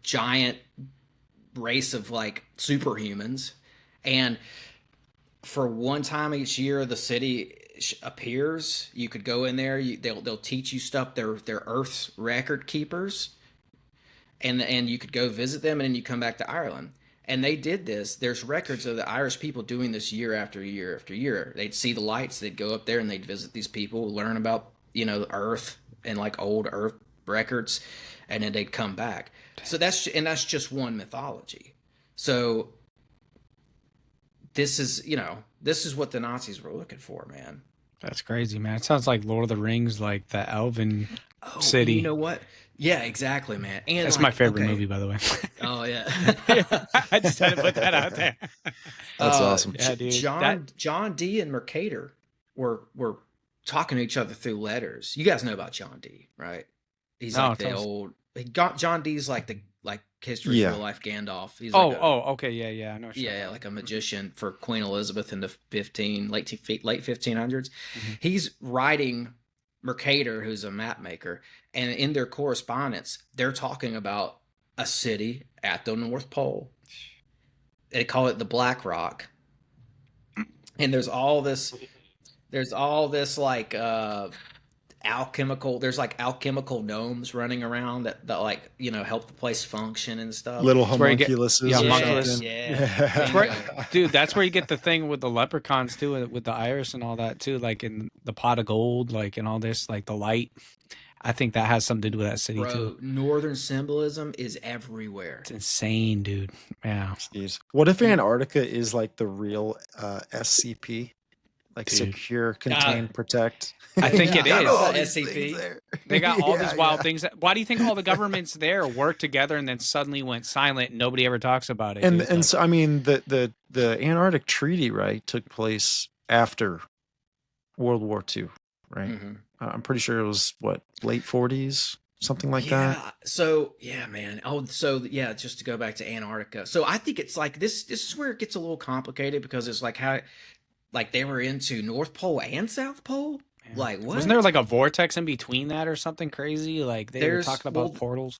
giant race of like superhumans, and for one time each year the city appears. You could go in there. They'll teach you stuff. They're Earth's record keepers, and you could go visit them, and then you come back to Ireland. And they did this. There's records of the Irish people doing this year after year after year. They'd see the lights. They'd go up there and they'd visit these people, learn about the Earth and like old Earth records, and then they'd come back. So that's just one mythology. So this is what the Nazis were looking for, man. That's crazy, man. It sounds like Lord of the Rings, like the Elven city. You know what? Yeah, exactly, man. And That's like, my favorite okay. movie, by the way. Oh yeah. I just had to put that out there. That's awesome. Yeah, dude. John D and Mercator were talking to each other through letters. You guys know about John D, right? He's No, like the tell us. old. John D's like the history Yeah. real life Gandalf. He's like Okay, yeah, I know. what you're yeah, talking like a magician for Queen Elizabeth in the late 1500s. He's writing Mercator, who's a map maker, and in their correspondence, they're talking about a city at the North Pole. They call it the Black Rock, and there's all this like alchemical. There's like alchemical gnomes running around that like help the place function and stuff. Little That's where you get- homunculuses. yeah, or homunculus. something. Yeah. That's where, dude, that's where you get the thing with the leprechauns too, with the iris and all that too, like in the pot of gold, like and all this, like the light. I think that has something to do with that city Bro, too. northern symbolism is everywhere. It's insane, dude. Yeah. Jeez. What if Antarctica is like the real SCP? Like Dude. secure, contain, protect. I think it I is. know all about these SCP. things there. They got all Yeah, these wild yeah. things. Why do you think all the governments there worked together and then suddenly went silent and nobody ever talks about it? And dude? and Like, so I mean the Antarctic Treaty, right, took place after World War II, right? Mhm. I'm pretty sure it was what, late 40s, something like that. Yeah. So yeah, man. Oh, so yeah. Just to go back to Antarctica. So I think it's like this. This is where it gets a little complicated because it's like how, like they were into North Pole and South Pole. yeah. Like what? Wasn't there like a vortex in between that or something crazy? Like they were There's- talking about well, portals.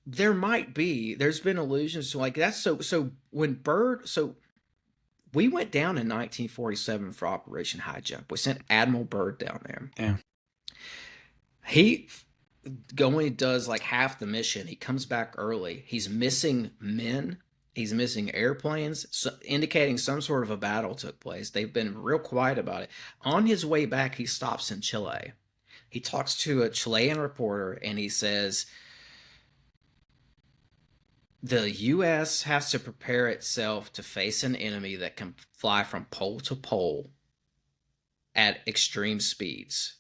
There might be. There's been allusions to like that's so when Byrd. So we went down in 1947 for Operation Hijack. We sent Admiral Byrd down there. Yeah. He only does like half the mission. He comes back early. He's missing men. He's missing airplanes, so indicating some sort of a battle took place. They've been real quiet about it. On his way back, he stops in Chile. He talks to a Chilean reporter and he says, the U.S. has to prepare itself to face an enemy that can fly from pole to pole at extreme speeds.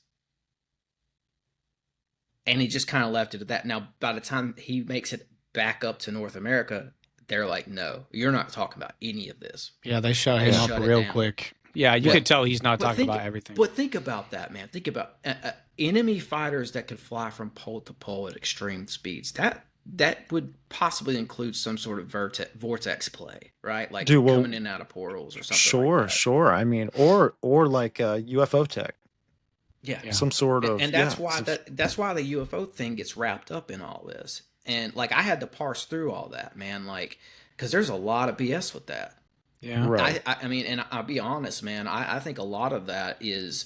And he just kind of left it at that. Now, by the time he makes it back up to North America, they're like, no, you're not talking about any of this. Yeah, they shut They him shut up it real down. quick. Yeah, you But- could tell he's not but talking think- about everything. But think about that, man. Think about enemy fighters that could fly from pole to pole at extreme speeds. That would possibly include some sort of vortex play, right? Like Dude, well, coming in and out of portals or something. Sure, like that. sure. I mean, or like UFO tech, Yeah. Yeah. some sort of. And that's yeah, why some- that's why the UFO thing gets wrapped up in all this. And like I had to parse through all that, man, like because there's a lot of BS with that. yeah. Right. I mean, and I'll be honest, man, I think a lot of that is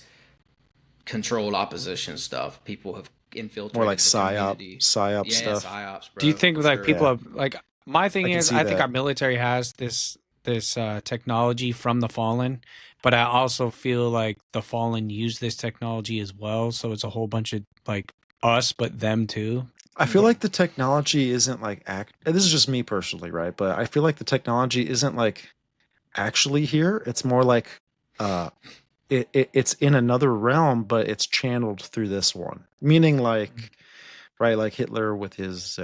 controlled opposition stuff. People have infiltrated More like the community. psyop Yeah, stuff. psyops, bro. Do you think for like sure. people have like my thing I can is see I think that. our military has this technology from the fallen, but I also feel like the fallen use this technology as well, so it's a whole bunch of like us but them too. I feel like the technology isn't like and this is just me personally, right? But I feel like the technology isn't like actually here. It's more like it's in another realm, but it's channeled through this one. Meaning like right, like Hitler with his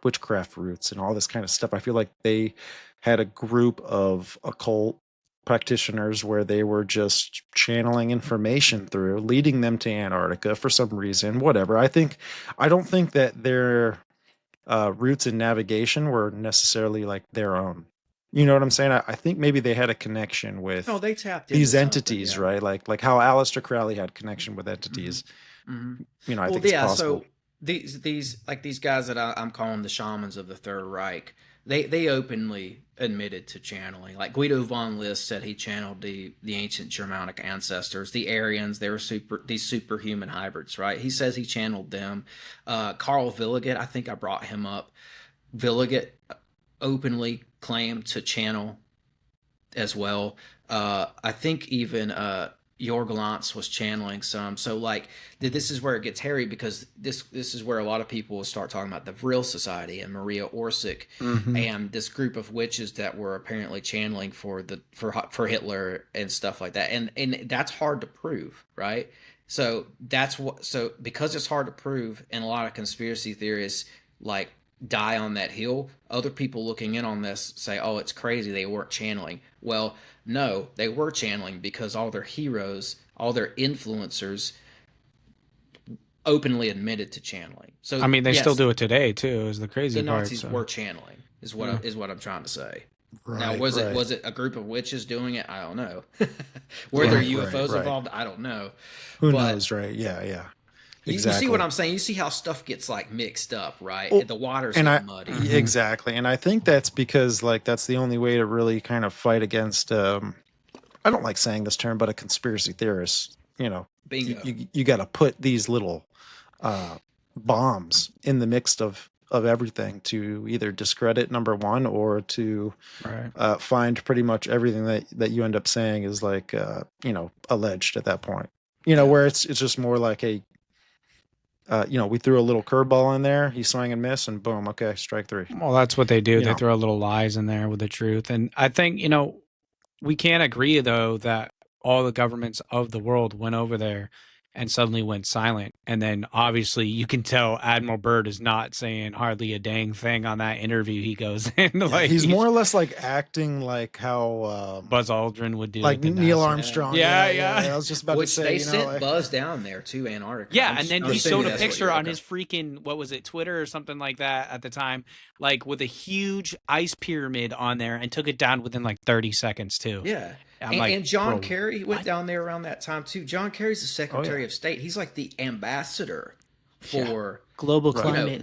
witchcraft roots and all this kind of stuff. I feel like they had a group of occult practitioners where they were just channeling information through, leading them to Antarctica for some reason, whatever. I don't think that their roots in navigation were necessarily like their own. You know what I'm saying? I think maybe they had a connection with No, they tapped into these something, entities, yeah. right? Like how Aleister Crowley had connection with entities. Mhm. You know, I Well, think it's yeah. possible. So these guys that I'm calling the shamans of the Third Reich, they openly admitted to channeling. Like Guido von List said he channeled the ancient Germanic ancestors, the Aryans. They were these superhuman hybrids, right? He says he channeled them. Carl Villiget, I think I brought him up. Villiget openly claimed to channel as well. I think even Jorg Lantz was channeling some. So like this is where it gets hairy because this is where a lot of people will start talking about the Thule Society and Maria Orsic Mhm. and this group of witches that were apparently channeling for Hitler and stuff like that. And that's hard to prove, right? So because it's hard to prove and a lot of conspiracy theorists like die on that hill, other people looking in on this say, oh, it's crazy they weren't channeling. Well, no, they were channeling because all their heroes, all their influencers openly admitted to channeling. So I mean, they yes, still do it today too. Is the crazy the part. Nazis so. were channeling is what I'm trying to say. Now, Right, was right. it a group of witches doing it? I don't know. Were there Right, UFOs right. involved? I don't know. Who But knows, right? Yeah, yeah. you see what Exactly. I'm saying? You see how stuff gets like mixed up, right? Well, The waters and get I muddy. Mhm. exactly, and I think that's because like that's the only way to really kind of fight against. I don't like saying this term, but a conspiracy theorist. You know, Bingo. you got to put these little uh, bombs in the mix of everything to either discredit number one or to Right. find pretty much everything that you end up saying is like alleged at that point. Yeah. Where it's just more like a we threw a little curveball in there. He swung and missed, and boom, okay, strike three. Well, that's what they do. You They know. throw little lies in there with the truth. And I think, we can't agree, though, that all the governments of the world went over there and suddenly went silent. And then obviously you can tell Admiral Byrd is not saying hardly a dang thing on that interview he goes in. Like He's more or less like acting like how Buzz Aldrin would do like at the Neil NASA. Armstrong. Yeah. I was just about Which to say, they you know, sent like, Buzz down there to Antarctica. Yeah, and then I'm he assuming showed a that's what picture you're- on okay. his freaking, what was it, Twitter or something like that at the time, like with a huge ice pyramid on there and took it down within like 30 seconds too. Yeah. I'm like, And John bro, Kerry went what? down there around that time too. John Kerry's the Secretary of State. He's like the ambassador for Global Right. climate.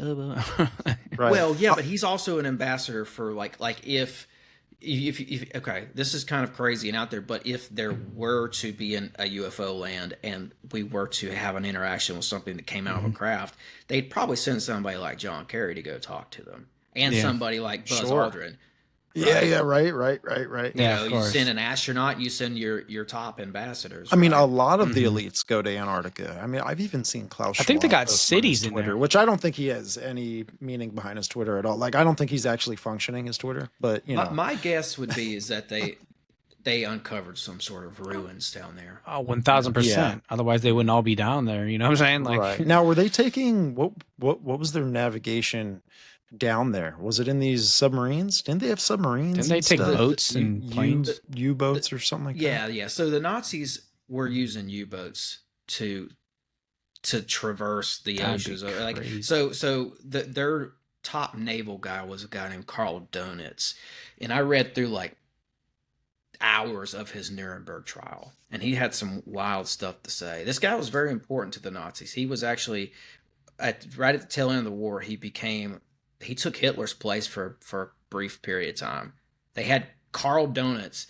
right. Well, yeah, but he's also an ambassador for like if okay, this is kind of crazy and out there, but if there were to be a UFO land and we were to have an interaction with something that came out of a craft, they'd probably send somebody like John Kerry to go talk to them, and Yeah. somebody like Buzz Sure. Aldrin. Yeah, right. You Yeah, know, of you course. send an astronaut, you send your top ambassadors. I mean, right? a lot of the Mhm. elites go to Antarctica. I mean, I've even seen Klaus. I think they Schwab got post on cities his in Twitter, there. which I don't think he has any meaning behind his Twitter at all. Like, I don't think he's actually functioning his Twitter. But My guess would be is that they uncovered some sort of ruins down there. Oh, 1000%. Otherwise, they wouldn't all be down there. You know what I'm saying? Like, right now, were they taking what was their navigation down there? Was it in these submarines? Didn't they have submarines? didn't they and take stuff? boats and planes? U-boats or something like that? Yeah. So the Nazis were using U-boats to traverse the That'd oceans. be Like crazy. so their top naval guy was a guy named Karl Donitz, and I read through like hours of his Nuremberg trial, and he had some wild stuff to say. This guy was very important to the Nazis. He was actually right at the tail end of the war. He took Hitler's place for a brief period of time. They had Karl Donitz,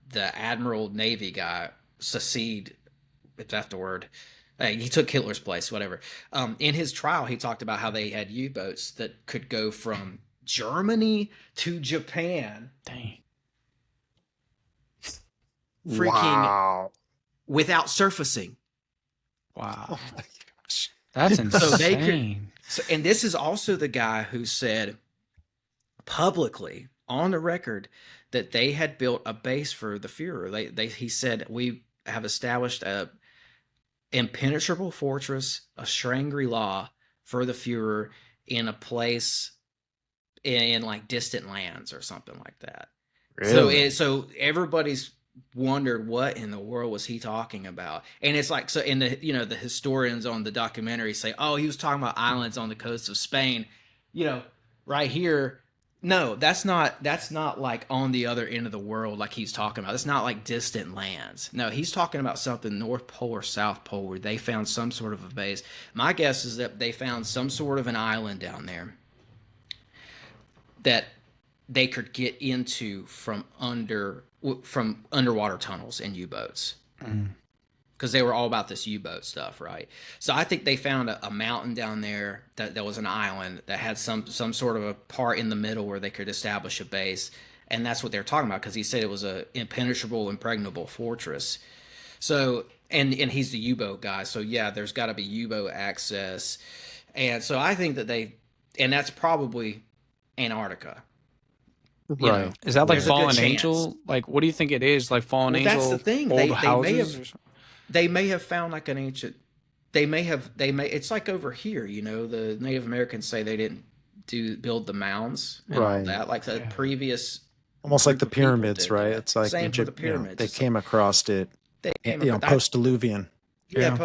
the Admiral Navy guy, secede, if that's the word. He took Hitler's place, whatever. In his trial, he talked about how they had U-boats that could go from Germany to Japan. Dang. Freaking Wow. without surfacing. Wow. Oh my gosh. That's So insane. they could- So, and this is also the guy who said publicly on the record that they had built a base for the Fuhrer. He said, we have established a impenetrable fortress, a Shangri-La for the Fuhrer in a place in like distant lands or something like that. Really? So everybody's wondered what in the world was he talking about, and it's like, so in the historians on the documentary say, oh, he was talking about islands on the coast of Spain, right here. No, that's not like on the other end of the world like he's talking about. It's not like distant lands. No, he's talking about something North Pole or South Pole where they found some sort of a base. My guess is that they found some sort of an island down there that they could get into from underwater tunnels and U-boats, because they were all about this U-boat stuff, right? So I think they found a mountain down there that was an island that had some sort of a part in the middle where they could establish a base, and that's what they're talking about, because he said it was a impenetrable, impregnable fortress. So and he's the U-boat guy, so yeah, there's got to be U-boat access, and so I think that and that's probably Antarctica. Right. Is that like There's a good Fallen chance. Angel? Like, what do you think it is? Like Fallen Well, Angel? that's the thing. Old They may houses have- or something? They may have found like an ancient. It's like over here, the Native Americans say they didn't build the mounds and all Right. that, like the previous. Almost like the group of people pyramids, did, right? yeah. It's like Same for the Egypt, pyramids. they It's came across it, They came across- post-Diluvian. Yeah,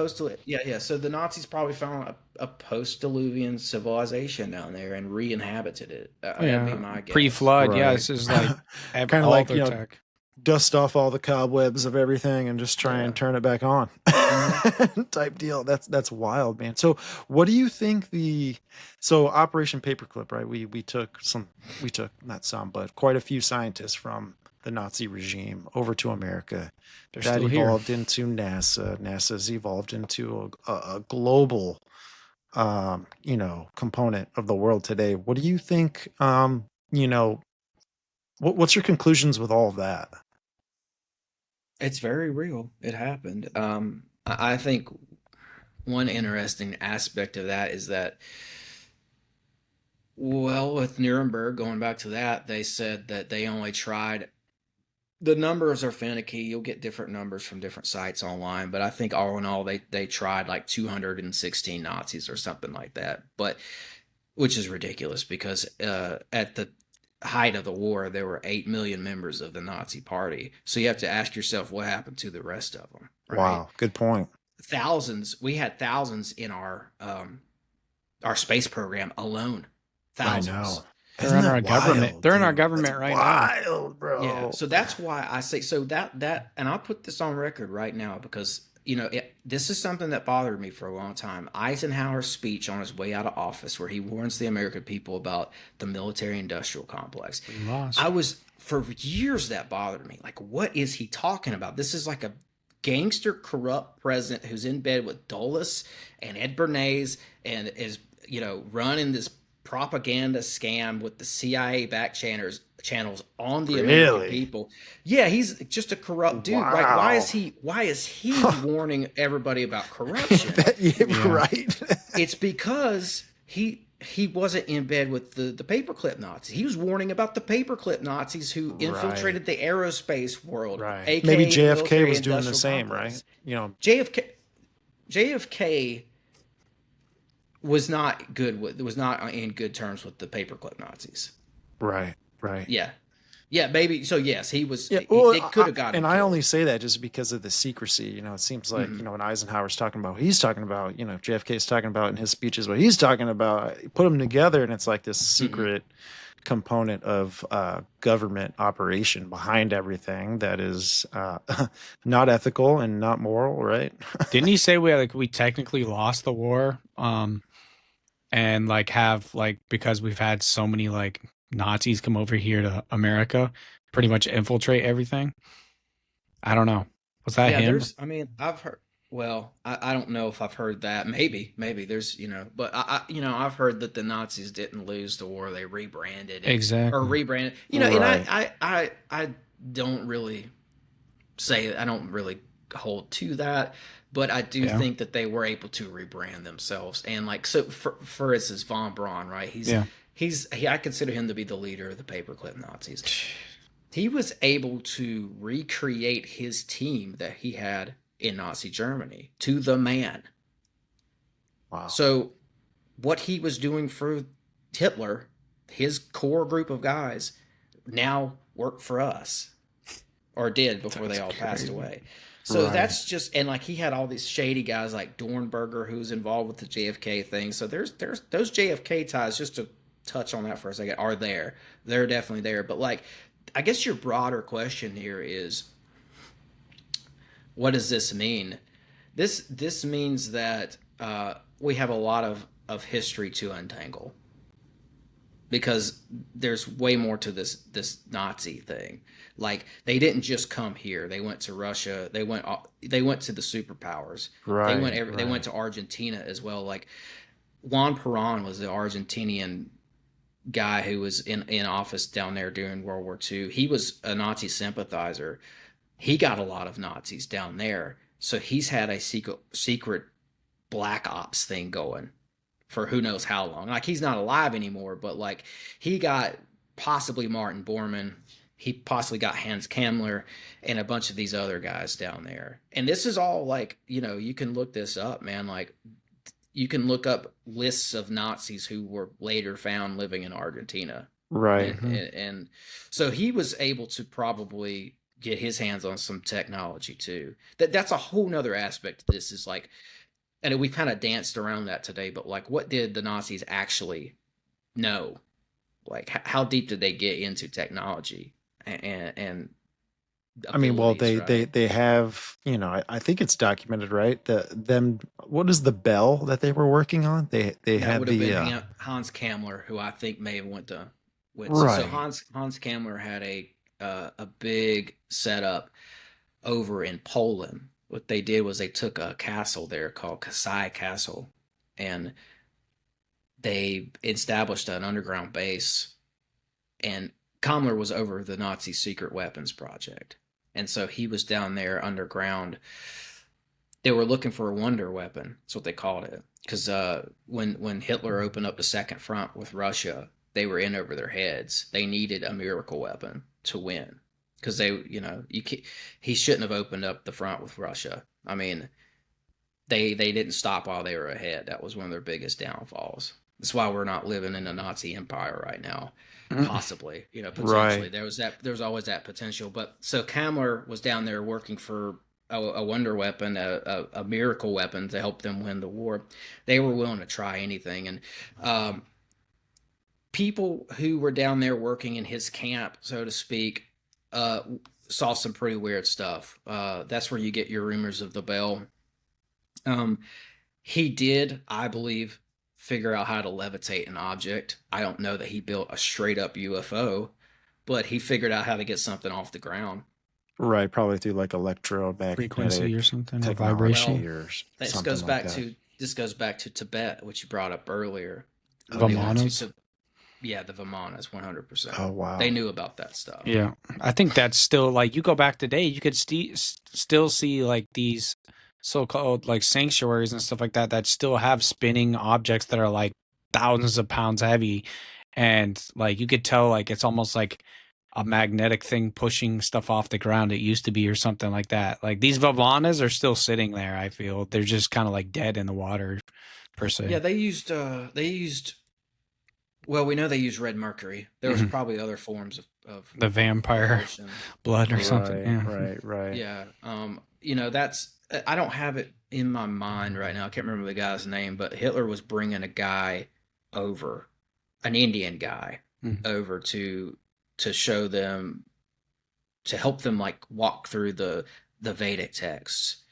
Yeah. yeah. So the Nazis probably found a post-Diluvian civilization down there and re-inhabited it. That'd be Yeah. my guess. Pre-flood. Yeah. Right. This is like Kind of all like, their tech. dust off all the cobwebs of everything and just try Yeah. and turn it back on Hmm. type deal. That's wild, man. So what do you think so Operation Paperclip, right? We took not some, but quite a few scientists from the Nazi regime over to America. They're That still here. evolved into NASA. NASA's evolved into a global component of the world today. What do you think, what's your conclusions with all of that? It's very real. It happened. I think one interesting aspect of that is that, well, with Nuremberg, going back to that, they said that they only tried. The numbers are finicky. You'll get different numbers from different sites online, but I think all in all, they tried like 216 Nazis or something like that. But which is ridiculous because at the height of the war, there were 8 million members of the Nazi Party. So you have to ask yourself what happened to the rest of them, right? Wow, good point. Thousands. We had thousands in our space program alone. I Thousands. know. They're Isn't in that our government. wild, They're in our dude? government That's right now. wild, bro. Yeah. So that's why I say so that and I'll put this on record right now because this is something that bothered me for a long time. Eisenhower's speech on his way out of office, where he warns the American people about the military-industrial complex. We lost. For years that bothered me. Like, what is he talking about? This is like a gangster, corrupt president who's in bed with Dulles and Ed Bernays and is running this propaganda scam with the CIA back channels on the American people. Yeah, he's just a corrupt dude. Wow. Like, why is he warning everybody about corruption? Right. It's because he wasn't in bed with the paperclip Nazis. He was warning about the paperclip Nazis who infiltrated the aerospace world. Right. AKA Maybe JFK was doing military-industrial the same, complex. right? JFK was not in good terms with the paperclip Nazis. Right. Yeah, maybe. So yes, he was. Yeah, It could have gotten. And killed. I only say that just because of the secrecy. It seems like when Eisenhower's talking about what he's talking about, JFK's talking about in his speeches what he's talking about. Put them together, and it's like this secret component of government operation behind everything that is not ethical and not moral, right? Didn't he say we technically lost the war? And because we've had so many Nazis come over here to America, pretty much infiltrate everything. I don't know. Was that him? I've heard. Well, I don't know if I've heard that. Maybe there's but I've heard that the Nazis didn't lose the war; they rebranded it. Exactly. Or rebranded. Right. And I don't really I don't really hold to that. But I do think that they were able to rebrand themselves, and for instance, von Braun, right? I consider him to be the leader of the paperclip Nazis. He was able to recreate his team that he had in Nazi Germany to the man. Wow. So what he was doing for Hitler, his core group of guys, now work for us, or did before they all passed away. So that's just, and he had all these shady guys like Dornberger who's involved with the JFK thing. So there's those JFK ties, just to touch on that for a second, are there. They're definitely there. But I guess your broader question here is, what does this mean? This means that we have a lot of history to untangle, because there's way more to this Nazi thing. They didn't just come here. They went to Russia. They went to the superpowers. Right. They went to Argentina as well. Juan Perón was the Argentinian guy who was in office down there during World War II. He was a Nazi sympathizer. He got a lot of Nazis down there. So he's had a secret black ops thing going for who knows how long. He's not alive anymore, but he got possibly Martin Bormann. He possibly got Hans Kammler and a bunch of these other guys down there. And this is all you can look this up, man. You can look up lists of Nazis who were later found living in Argentina. Right. And so he was able to probably get his hands on some technology too. That's a whole nother aspect of this, is like, and we kind of danced around that today, but like, what did the Nazis actually know? Like, how deep did they get into technology and I mean, well, abilities, right? they have, I think it's documented, right? What is the bell that they were working on? They That had would have the been Hans Kammler, who I think may have went to Witz. So right, Hans Kammler had a big setup over in Poland. What they did was they took a castle there called Kasai Castle, and they established an underground base. And Kammler was over the Nazi secret weapons project, and so he was down there underground. They were looking for a wonder weapon. That's what they called it. Because when Hitler opened up the second front with Russia, they were in over their heads. They needed a miracle weapon to win. Because he shouldn't have opened up the front with Russia. I mean, they didn't stop while they were ahead. That was one of their biggest downfalls. That's why we're not living in a Nazi empire right now. Possibly, potentially. right. There's always that potential. But so Kammler was down there working for a wonder weapon, a miracle weapon to help them win the war. They were willing to try anything. And people who were down there working in his camp, so to speak, saw some pretty weird stuff. That's where you get your rumors of the bell. He did, I believe, figure out how to levitate an object. I don't know that he built a straight up UFO, but he figured out how to get something off the ground. Right, probably through like Frequency or electromagnetic something, or technology vibration. Well, or this something goes like back that. to Tibet, which you brought up earlier. When they went Vimanas. yeah, the Vimanas, 100%. Oh wow. They knew about that stuff. Yeah, I think that's still like, you go back today, you could still see like these so-called like sanctuaries and stuff like that that still have spinning objects that are like thousands of pounds heavy, and like you could tell like it's almost like a magnetic thing pushing stuff off the ground. It used to be, or something like that. Like these Vavanas are still sitting there. I feel they're just kind of like dead in the water per Yeah, se. they used well, we know they used red mercury. There was Mhm. probably other forms of The vampire radiation. blood or something. Right, Yeah. right. Yeah. That's, I don't have it in my mind right now. I can't remember the guy's name, but Hitler was bringing a guy over, an Indian guy, Mhm. over to show them, to help them like walk through the Vedic texts.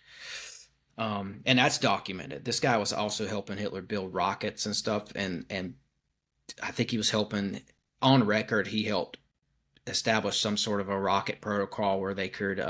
And that's documented. This guy was also helping Hitler build rockets and stuff, and I think he was helping, on record, he helped establish some sort of a rocket protocol where they could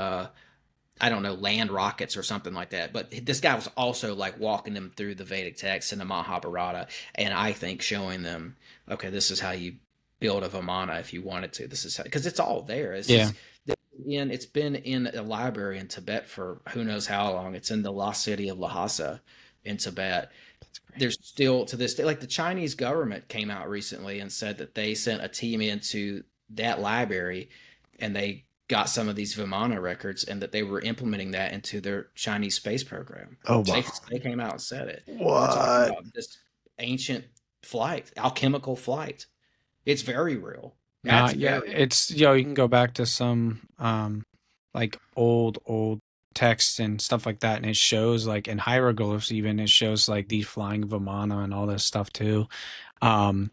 I don't know, land rockets or something like that. But this guy was also like walking them through the Vedic texts and the Mahabharata, and I think showing them, okay, this is how you build a Vimana if you wanted to. This is because it's all there. It's Yeah. just it's been in a library in Tibet for who knows how long. It's in the lost city of Lhasa in Tibet. That's great. There's still to this day, like the Chinese government came out recently and said that they sent a team into that library and they got some of these Vimana records and that they were implementing that into their Chinese space program. Oh wow. They came out and said it. We're talking What? about this ancient flight, alchemical flight. It's very real. Nah, That's yeah, very it's, you can go back to some like old texts and stuff like that, and it shows like in hieroglyphs, even it shows like these flying Vimana and all this stuff too. Um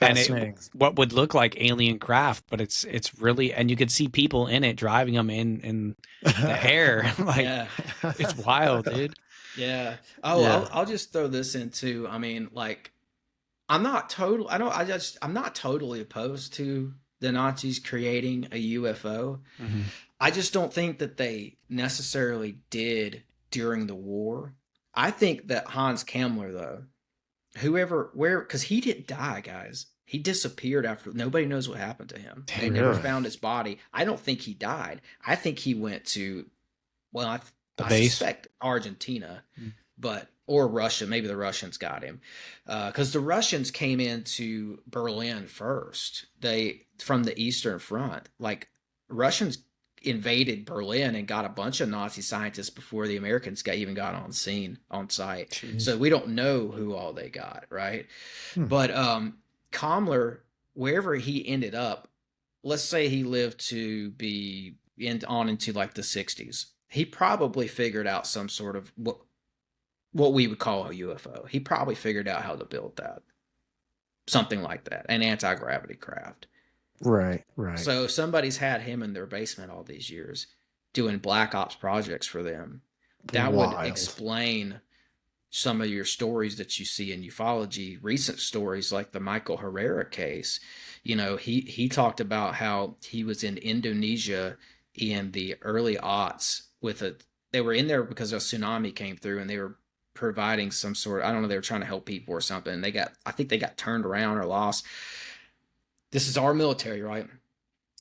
and it, Fascinating. what would look like alien craft, but it's really, and you could see people in it driving them in the air. Like yeah. it's wild, dude. Yeah. Oh, Yeah. I'll just throw this into, I mean, like, I'm not totally opposed to the Nazis creating a UFO. Mhm. I just don't think that they necessarily did during the war. I think that Hans Kammler, though, because he didn't die, guys. He disappeared after, nobody knows what happened to him. They never Really? found his body. I don't think he died. I think he went to, well, The I base. suspect Argentina, Mm. or Russia. Maybe the Russians got him, because the Russians came into Berlin first. They, from the Eastern Front, like Russians invaded Berlin and got a bunch of Nazi scientists before the Americans even got on site. Jeez. So we don't know who all they got, right? Hmm. But Kammler, wherever he ended up, let's say he lived to be on into like the 60s. He probably figured out some sort of what we would call a UFO. He probably figured out how to build that. Something like that, an anti-gravity craft. Right, right. So if somebody's had him in their basement all these years doing black ops projects for them, that Wild. would explain some of your stories that you see in ufology, recent stories like the Michael Herrera case. You know, he talked about how he was in Indonesia in the early aughts they were in there because a tsunami came through and they were providing some sort, I don't know, they were trying to help people or something. I think they got turned around or lost. This is our military, right?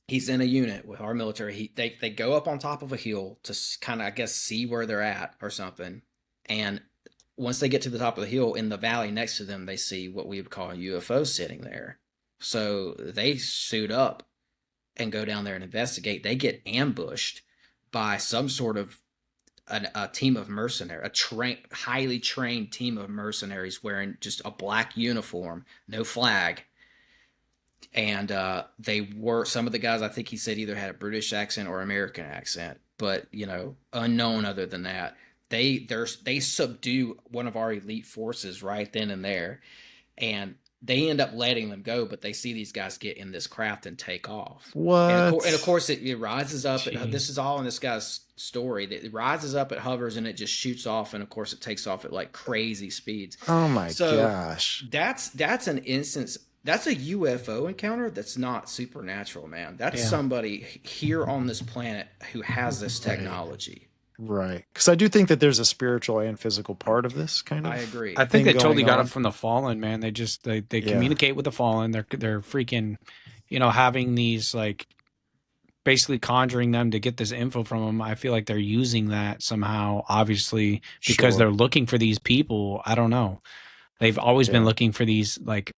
He's in a unit with our military. They go up on top of a hill to kind of, I guess, see where they're at or something. And once they get to the top of the hill, in the valley next to them, they see what we would call a UFO sitting there. So they suit up and go down there and investigate. They get ambushed by some sort of a team of mercenaries, highly trained team of mercenaries wearing just a black uniform, no flag. And some of the guys, I think he said, either had a British accent or American accent, but, you know, unknown other than that. They subdue one of our elite forces right then and there, and they end up letting them go, but they see these guys get in this craft and take off. What? And of course, it rises up. This is all in this guy's story. It rises up, it hovers, and it just shoots off. And of course, it takes off at like crazy speeds. Oh my gosh! That's an instance. That's a UFO encounter. That's not supernatural, man. That's somebody here on this planet who has this technology. Right. Because I do think that there's a spiritual and physical part of this kind of. I agree. I think they totally got it from the fallen, man. They just they communicate with the fallen. They're freaking, you know, having these like basically conjuring them to get this info from them. I feel like they're using that somehow, obviously, because they're looking for these people. I don't know. They've always been looking for these, like,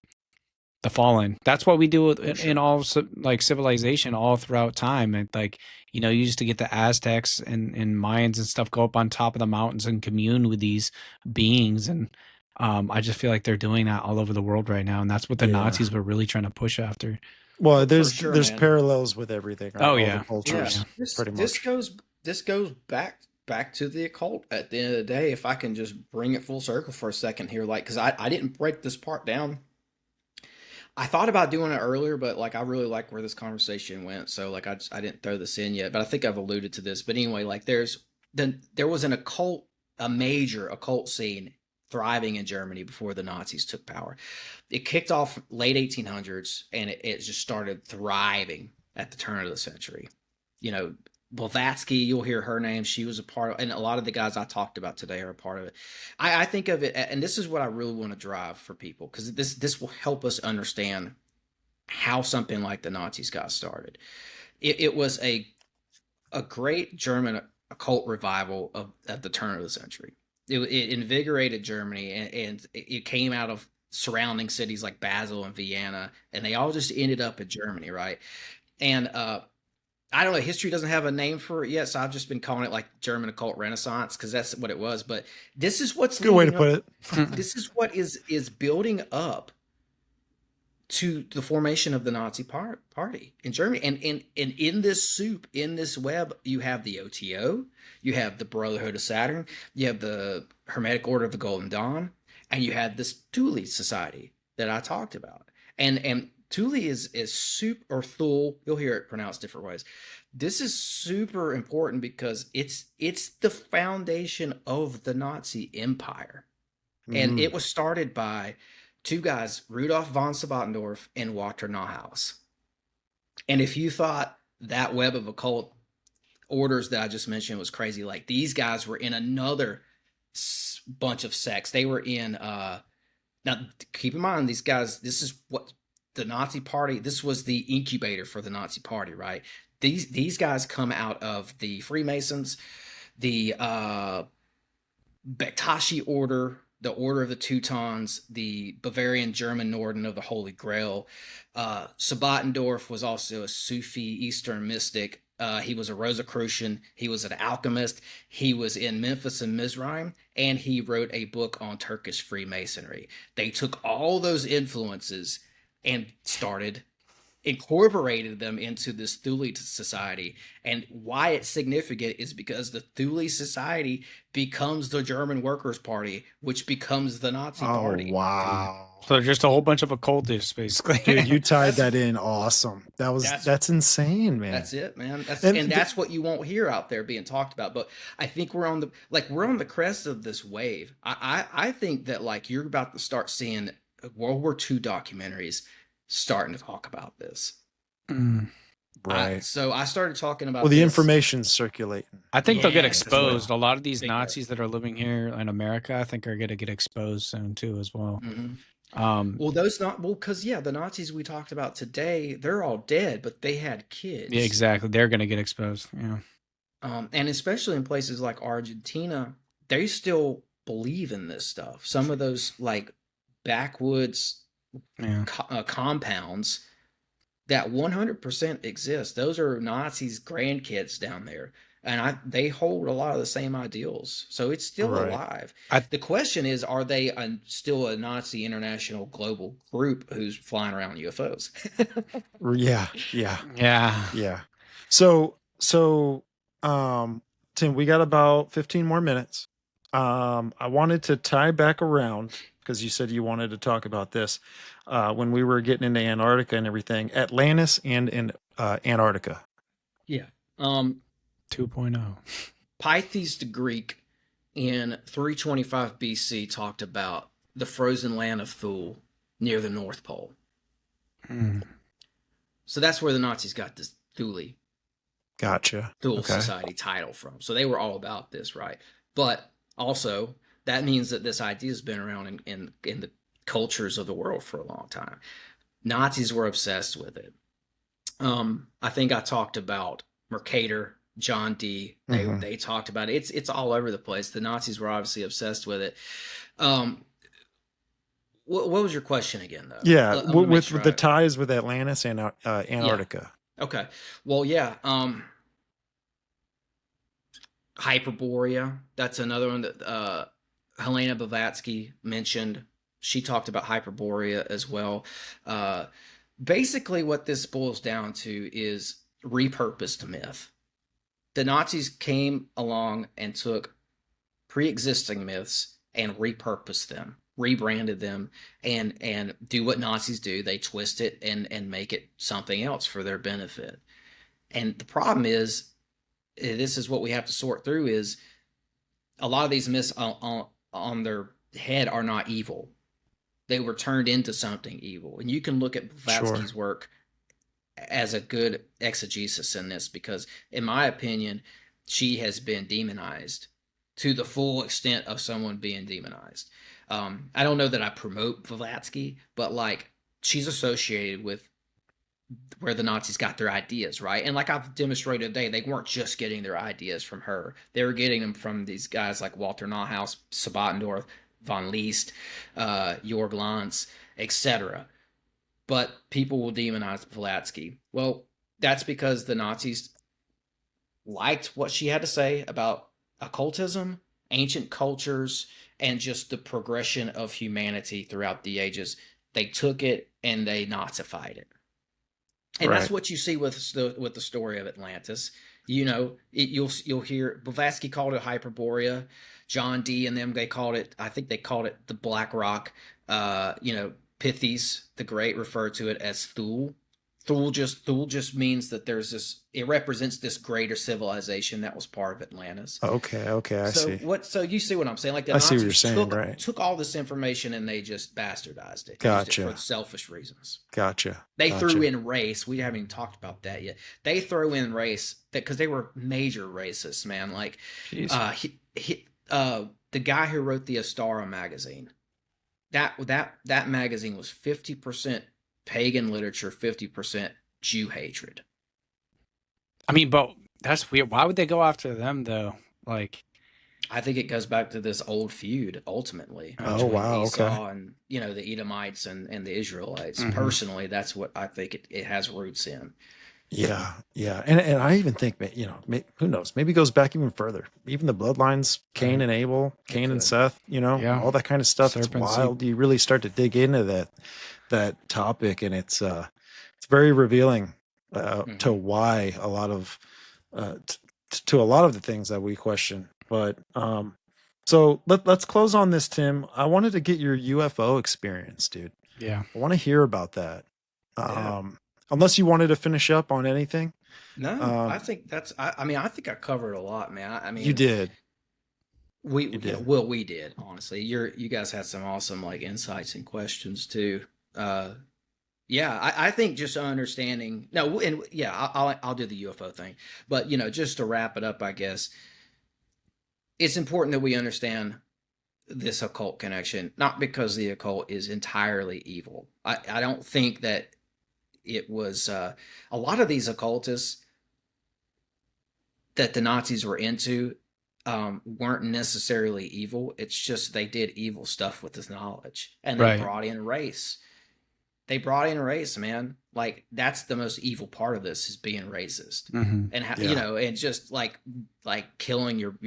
the fallen. That's what we do in all like civilization all throughout time. And like, you know, you used to get the Aztecs and Mayans and stuff go up on top of the mountains and commune with these beings. And I just feel like they're doing that all over the world right now. And that's what the Nazis were really trying to push after. Well, there's parallels with everything. Right? Oh, yeah. All the cultures, pretty much. This goes back to the occult at the end of the day. If I can just bring it full circle for a second here, like, because I didn't break this part down. I thought about doing it earlier, but like I really like where this conversation went, so like I didn't throw this in yet. But I think I've alluded to this. But anyway, like there was a major occult scene thriving in Germany before the Nazis took power. It kicked off late 1800s, and it just started thriving at the turn of the century. You know, Blavatsky, you'll hear her name. She was a part of, and a lot of the guys I talked about today are a part of it. I think of it, and this is what I really want to drive for people, because this will help us understand how something like the Nazis got started. It was a great German occult revival at the turn of the century. It invigorated Germany, and it came out of surrounding cities like Basel and Vienna, and they all just ended up in Germany, right? And I don't know, history doesn't have a name for it yet, so I've just been calling it like German occult renaissance, because that's what it was. But this is what's good way to put it. This is what is building up to the formation of the Nazi party in Germany. And in this soup, in this web, you have the OTO, you have the Brotherhood of Saturn, you have the Hermetic Order of the Golden Dawn, and you have this Thule Society that I talked about. And Thule is super, or Thule, you'll hear it pronounced different ways. This is super important because it's the foundation of the Nazi empire. And it was started by two guys, Rudolf von Sabbatendorf and Walter Neuhaus. And if you thought that web of occult orders that I just mentioned was crazy, like these guys were in another bunch of sects. They were in, now keep in mind, these guys, this is what the Nazi party, this was the incubator for the Nazi party, right? These guys come out of the Freemasons, the Bektashi order, the Order of the Teutons, the Bavarian German Norden of the Holy Grail. Sabbatendorf was also a Sufi Eastern mystic. He was a Rosicrucian. He was an alchemist. He was in Memphis and Mizraim, and he wrote a book on Turkish Freemasonry. They took all those influences and started incorporated them into this Thule Society. And why it's significant is because the Thule Society becomes the German Workers' Party, which becomes the Nazi Party. Wow. So just a whole bunch of occultists, basically. Dude, you tied that in awesome. That's insane, man. That's it, man. That's what you won't hear out there being talked about. But I think we're on the crest of this wave. I think that like you're about to start seeing World War II documentaries starting to talk about this. Right. So I started talking about the information's circulating. I think they'll get exposed. A lot of these Nazis that are living here in America, I think, are going to get exposed soon too, as well. Because the Nazis we talked about today, they're all dead, but they had kids. Yeah, exactly. They're going to get exposed. Yeah. And especially in places like Argentina, they still believe in this stuff. Some of those like backwoods compounds that 100% exist. Those are Nazis' grandkids down there. And they hold a lot of the same ideals. So it's still alive. The question is, are they still a Nazi international global group who's flying around UFOs? Yeah. So, Tim, we got about 15 more minutes. I wanted to tie back around because you said you wanted to talk about this when we were getting into Antarctica and everything. Atlantis and Antarctica. Yeah. 2.0. Pythes the Greek in 325 BC talked about the frozen land of Thule near the North Pole. So that's where the Nazis got this Thule. Gotcha. Thule Society title from. So they were all about this, right? But also, that means that this idea has been around in the cultures of the world for a long time. Nazis were obsessed with it. I think I talked about Mercator, John Dee. They talked about it. It's all over the place. The Nazis were obviously obsessed with it. What was your question again, though? Yeah, with the ties with Atlantis and Antarctica. Yeah. Okay. Well, yeah. Hyperborea. That's another one that Helena Blavatsky mentioned. She talked about Hyperborea as well. Basically, what this boils down to is repurposed myth. The Nazis came along and took pre-existing myths and repurposed them, rebranded them, and do what Nazis do. They twist it and make it something else for their benefit. And the problem is, this is what we have to sort through, is a lot of these myths on their head are not evil. They were turned into something evil. And you can look at Blavatsky's work as a good exegesis in this, because in my opinion, she has been demonized to the full extent of someone being demonized. I don't know that I promote Blavatsky, but like she's associated with where the Nazis got their ideas, right? And like I've demonstrated today, they weren't just getting their ideas from her. They were getting them from these guys like Walter Neuhaus, Sabbatendorf, von Liszt, Jorg Lanz, etc. But people will demonize Blavatsky. Well, that's because the Nazis liked what she had to say about occultism, ancient cultures, and just the progression of humanity throughout the ages. They took it and they Nazified it. And that's what you see with the story of Atlantis. You know, you'll hear Blavatsky called it Hyperborea. John Dee and them, I think they called it the Black Rock. Pythes the Great referred to it as Thule. Thule just means that it represents this greater civilization that was part of Atlantis. Okay, I see. So you see what I'm saying? Like the Nazis took all this information and they just bastardized it. Gotcha. Used it for selfish reasons. Gotcha. They threw in race. We haven't even talked about that yet. They throw in race because they were major racists, man. Like the guy who wrote the Astara magazine. That magazine was 50% pagan literature, 50% Jew hatred. I mean, but that's weird. Why would they go after them though? Like, I think it goes back to this old feud ultimately. Oh wow, Esau and the Edomites and the Israelites. Mm-hmm. Personally, that's what I think it has roots in. Yeah, and I even think who knows? Maybe it goes back even further. Even the bloodlines, Cain and Abel, Cain and Seth. All that kind of stuff. It's wild. You really start to dig into that topic, and it's it's very revealing to Mhm. why a lot of to a lot of the things that we question. But so let's close on this, Tim. I wanted to get your UFO experience, dude. Yeah. I want to hear about that. Yeah. Unless you wanted to finish up on anything. No, I think that's. I mean, I think I covered a lot, man. I You mean, did. we, You you know, did. well, we did honestly. You guys had some awesome like insights and questions too. Yeah, I think just understanding. No, and yeah, I'll do the UFO thing, but just to wrap it up, I guess it's important that we understand this occult connection, not because the occult is entirely evil. I don't think that it was a lot of these occultists that the Nazis were into weren't necessarily evil. It's just they did evil stuff with this knowledge, and they Right. brought in race. They brought in race, man. Like that's the most evil part of this is being racist, Hmm. and Yeah. and just like killing your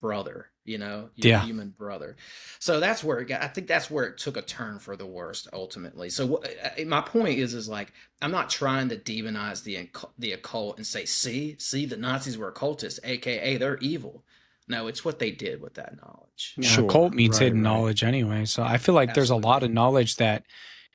brother, your Yeah. human brother. So that's where it got. I think that's where it took a turn for the worst ultimately. So my point is like I'm not trying to demonize the occult and say, see, the Nazis were occultists, aka they're evil. No, it's what they did with that knowledge. Yeah. Sure. Occult means Right, hidden right. knowledge anyway. So I feel like there's a lot Absolutely. of knowledge that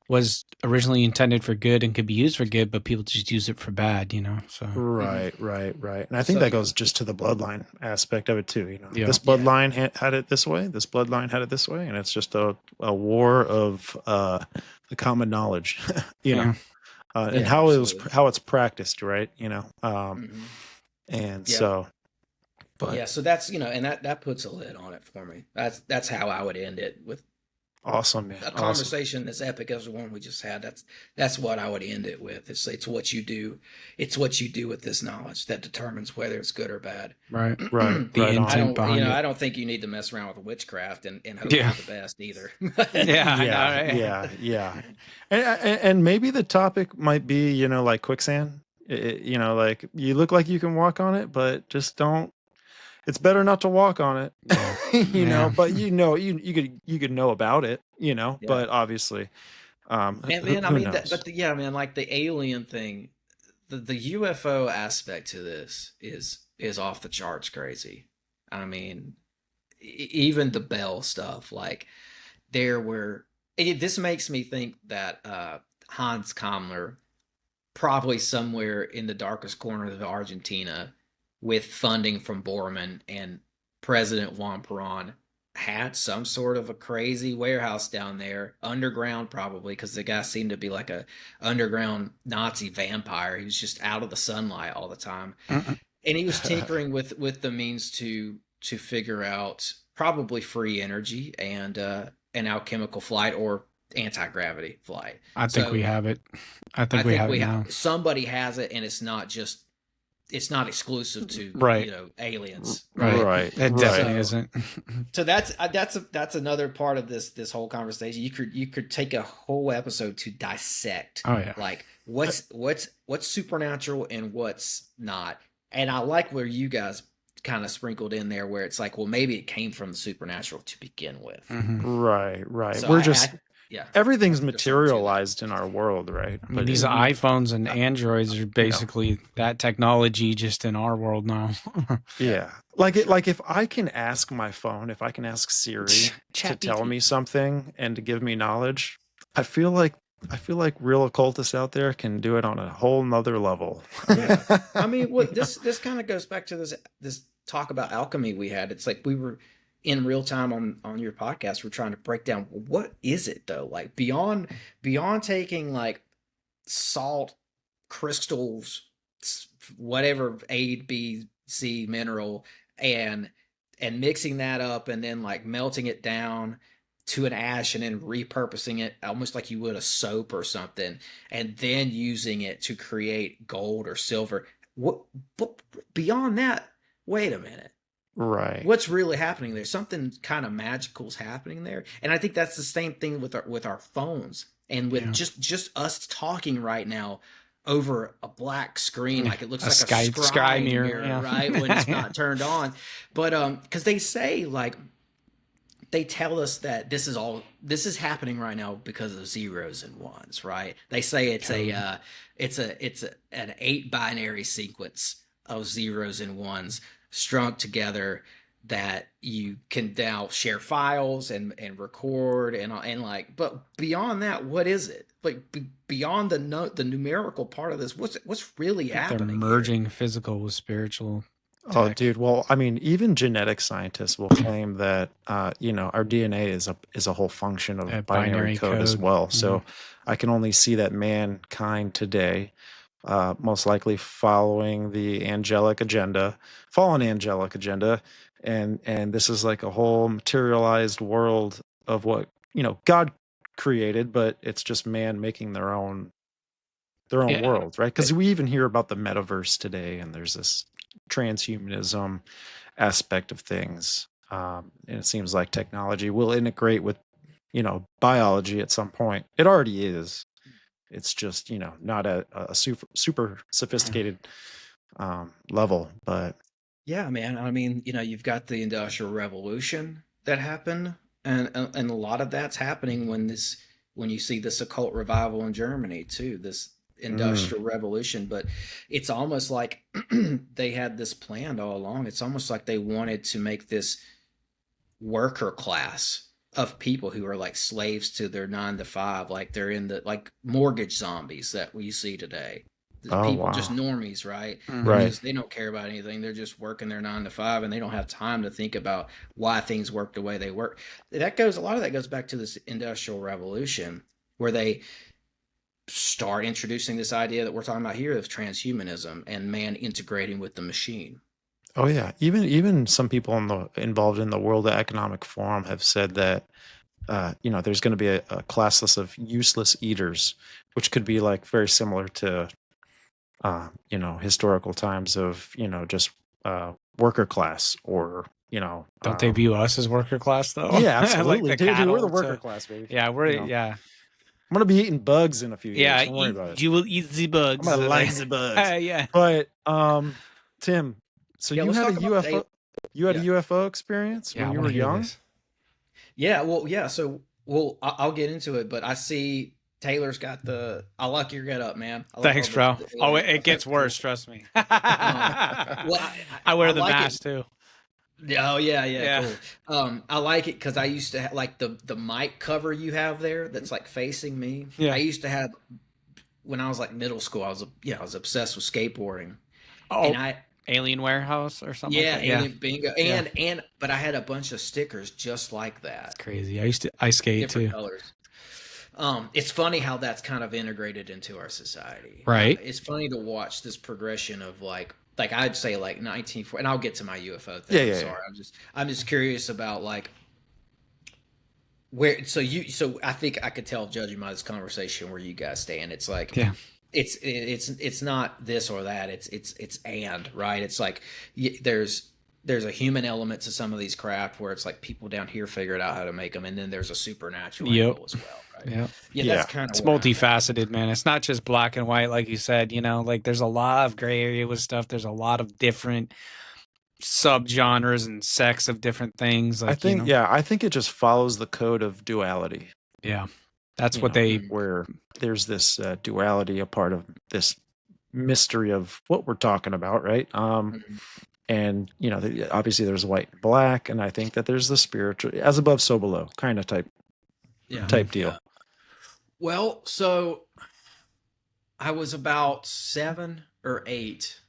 was originally intended for good and could be used for good, but people just use it for bad, So Right, right, right. And I think So that goes just to the bloodline aspect of it too. yeah. This yeah, bloodline had it this way. This bloodline had it this way, and it's just a war of the common knowledge. you know, Yeah. and yeah, absolutely. how it's practiced, right? Hmm. And Yeah. so, but Yeah, so that's and that puts a lid on it for me. That's how I would end it with awesome, man, a awesome. conversation as epic as the one we just had. That's what I would end it with. It's what you do. It's what you do with this knowledge that determines whether it's good or bad. Right. Right, The right on. I intent don't behind it. I don't think you need to mess around with witchcraft and hope Yeah. for the best either. Yeah, I know, Yeah, right? yeah. And maybe the topic might be, like quicksand. Like you look like you can walk on it, but just don't. It's better not to walk on it, Yeah. Yeah. But you could know about it, Yeah. but obviously, And who, man, I who mean knows? yeah, man, like the alien thing, the UFO aspect to this is off the charts crazy. I mean, even the Bell stuff, like there were this makes me think that Hans Kammler probably somewhere in the darkest corner of Argentina with funding from Bormann and President Juan Perón had some sort of a crazy warehouse down there, underground probably, because the guy seemed to be like a underground Nazi vampire. He was just out of the sunlight all the time, Mm-mm. and he was tinkering with the means to figure out probably free energy and an alchemical flight or anti-gravity flight. I think we So have it. I I think we think have it now. somebody has it, and it's not exclusive to Right. aliens, right? Right. Right, It right. definitely isn't. So that's another part of this whole conversation. You could take a whole episode to dissect Oh yeah. like what's supernatural and what's not. And I like where you guys kind of sprinkled in there where it's like, well, maybe it came from the supernatural to begin with. Hmm. Right, right. So We're just yeah, everything's just want to say that. materialized in our world, right? I mean, these iPhones and Androids are you know, basically that technology just in our world now. yeah. Like if I can ask my phone, if I can ask Siri to Chat tell GPT. me something and to give me knowledge, I feel like real occultists out there can do it on a whole nother level. Yeah. I mean, what this kind of goes back to this talk about alchemy we had. It's like we were in real time on your podcast. We're trying to break down what is it though, like beyond taking like salt crystals, whatever A, B, C mineral, and mixing that up and then like melting it down to an ash and then repurposing it almost like you would a soap or something, and then using it to create gold or silver. What but beyond that, wait a minute. Right. What's really happening there? Something kind of magical is happening there. And I think that's the same thing with our phones and with Yeah. just us talking right now over a black screen, Yeah, like it looks a like a sky mirror, mirror, yeah. right? When it's not turned on. But because they say like they tell us that this is happening right now because of zeros and ones, right? They say it's an 8 binary sequence of zeros and ones strung together that you can now share files and record and like, but beyond that, what is it? Like beyond the numerical part of this, what's really happening? They're merging physical with spiritual. Oh, dude. Well, I mean, even genetic scientists will claim that, you know, our DNA is a whole function of binary code as well. So I can only see that mankind today, most likely following the fallen angelic agenda. And this is like a whole materialized world of what, you know, God created, but it's just man making their own world, right? Because we even hear about the metaverse today, and there's this transhumanism aspect of things, and it seems like technology will integrate with, you know, biology at some point. It already is. It's just, you know, not at a super sophisticated level, but yeah, man. I mean, you know, you've got the Industrial Revolution that happened, and a lot of that's happening when you see this occult revival in Germany too. This Industrial Revolution, but it's almost like they had this planned all along. It's almost like they wanted to make this worker class of people who are like slaves to their 9 to 5, like they're in the like mortgage zombies that we see today. People just normies, right? Right. They don't care about anything. They're just working their 9 to 5, and they don't have time to think about why things work the way they work. A lot of that goes back to this Industrial Revolution, where they start introducing this idea that we're talking about here of transhumanism and man integrating with the machine. Oh yeah, even some people involved in the World Economic Forum have said that, you know, there's going to be a classless of useless eaters, which could be like very similar to, you know, historical times of, you know, just worker class, or, you know, Don't they view us as worker class though? Yeah, absolutely. Like Dude, we're the worker class, baby. Yeah, you know? I'm gonna be eating bugs in a few years. Don't worry about it. You will eat the bugs. I'm gonna like the bugs. Yeah. But Tim, so you had a UFO. You had a Yeah. UFO experience when you were young? Yeah, well, yeah. So, I'll get into it, but I see Taylor's got I like your get up, man. Thanks, bro. It gets worse. Trust me. Well, I wear the mask too. Oh yeah. Cool. I like it because I used to have like the mic cover you have there that's like facing me. Yeah. I used to have when I was like middle school. I was obsessed with skateboarding. Oh, and Alien Warehouse or something. Yeah, like that. Alien Bingo, and but I had a bunch of stickers just like that. That's crazy. I used to ice skate different too. Colors. It's funny how that's kind of integrated into our society. Right. It's funny to watch this progression of like I'd say like 1940, and I'll get to my UFO thing. Yeah. Sorry, I'm just curious about like where. So I think I could tell, judging by this conversation, where you guys stand. It's like it's not this or that. It's and right. It's like there's a human element to some of these craft where it's like people down here figured out how to make them, and then there's a supernatural angle as well. Right? Yeah, that's kind of it's multifaceted, man. It's not just black and white, like you said. You know, like there's a lot of gray area with stuff. There's a lot of different subgenres and sects of different things. Like, I think it just follows the code of duality. Yeah, that's where there's this duality, a part of this mystery of what we're talking about, right? And you know, obviously there's white and black, and I think that there's the spiritual, as above, so below, kind of type deal. Yeah. Well, so I was about 7 or 8,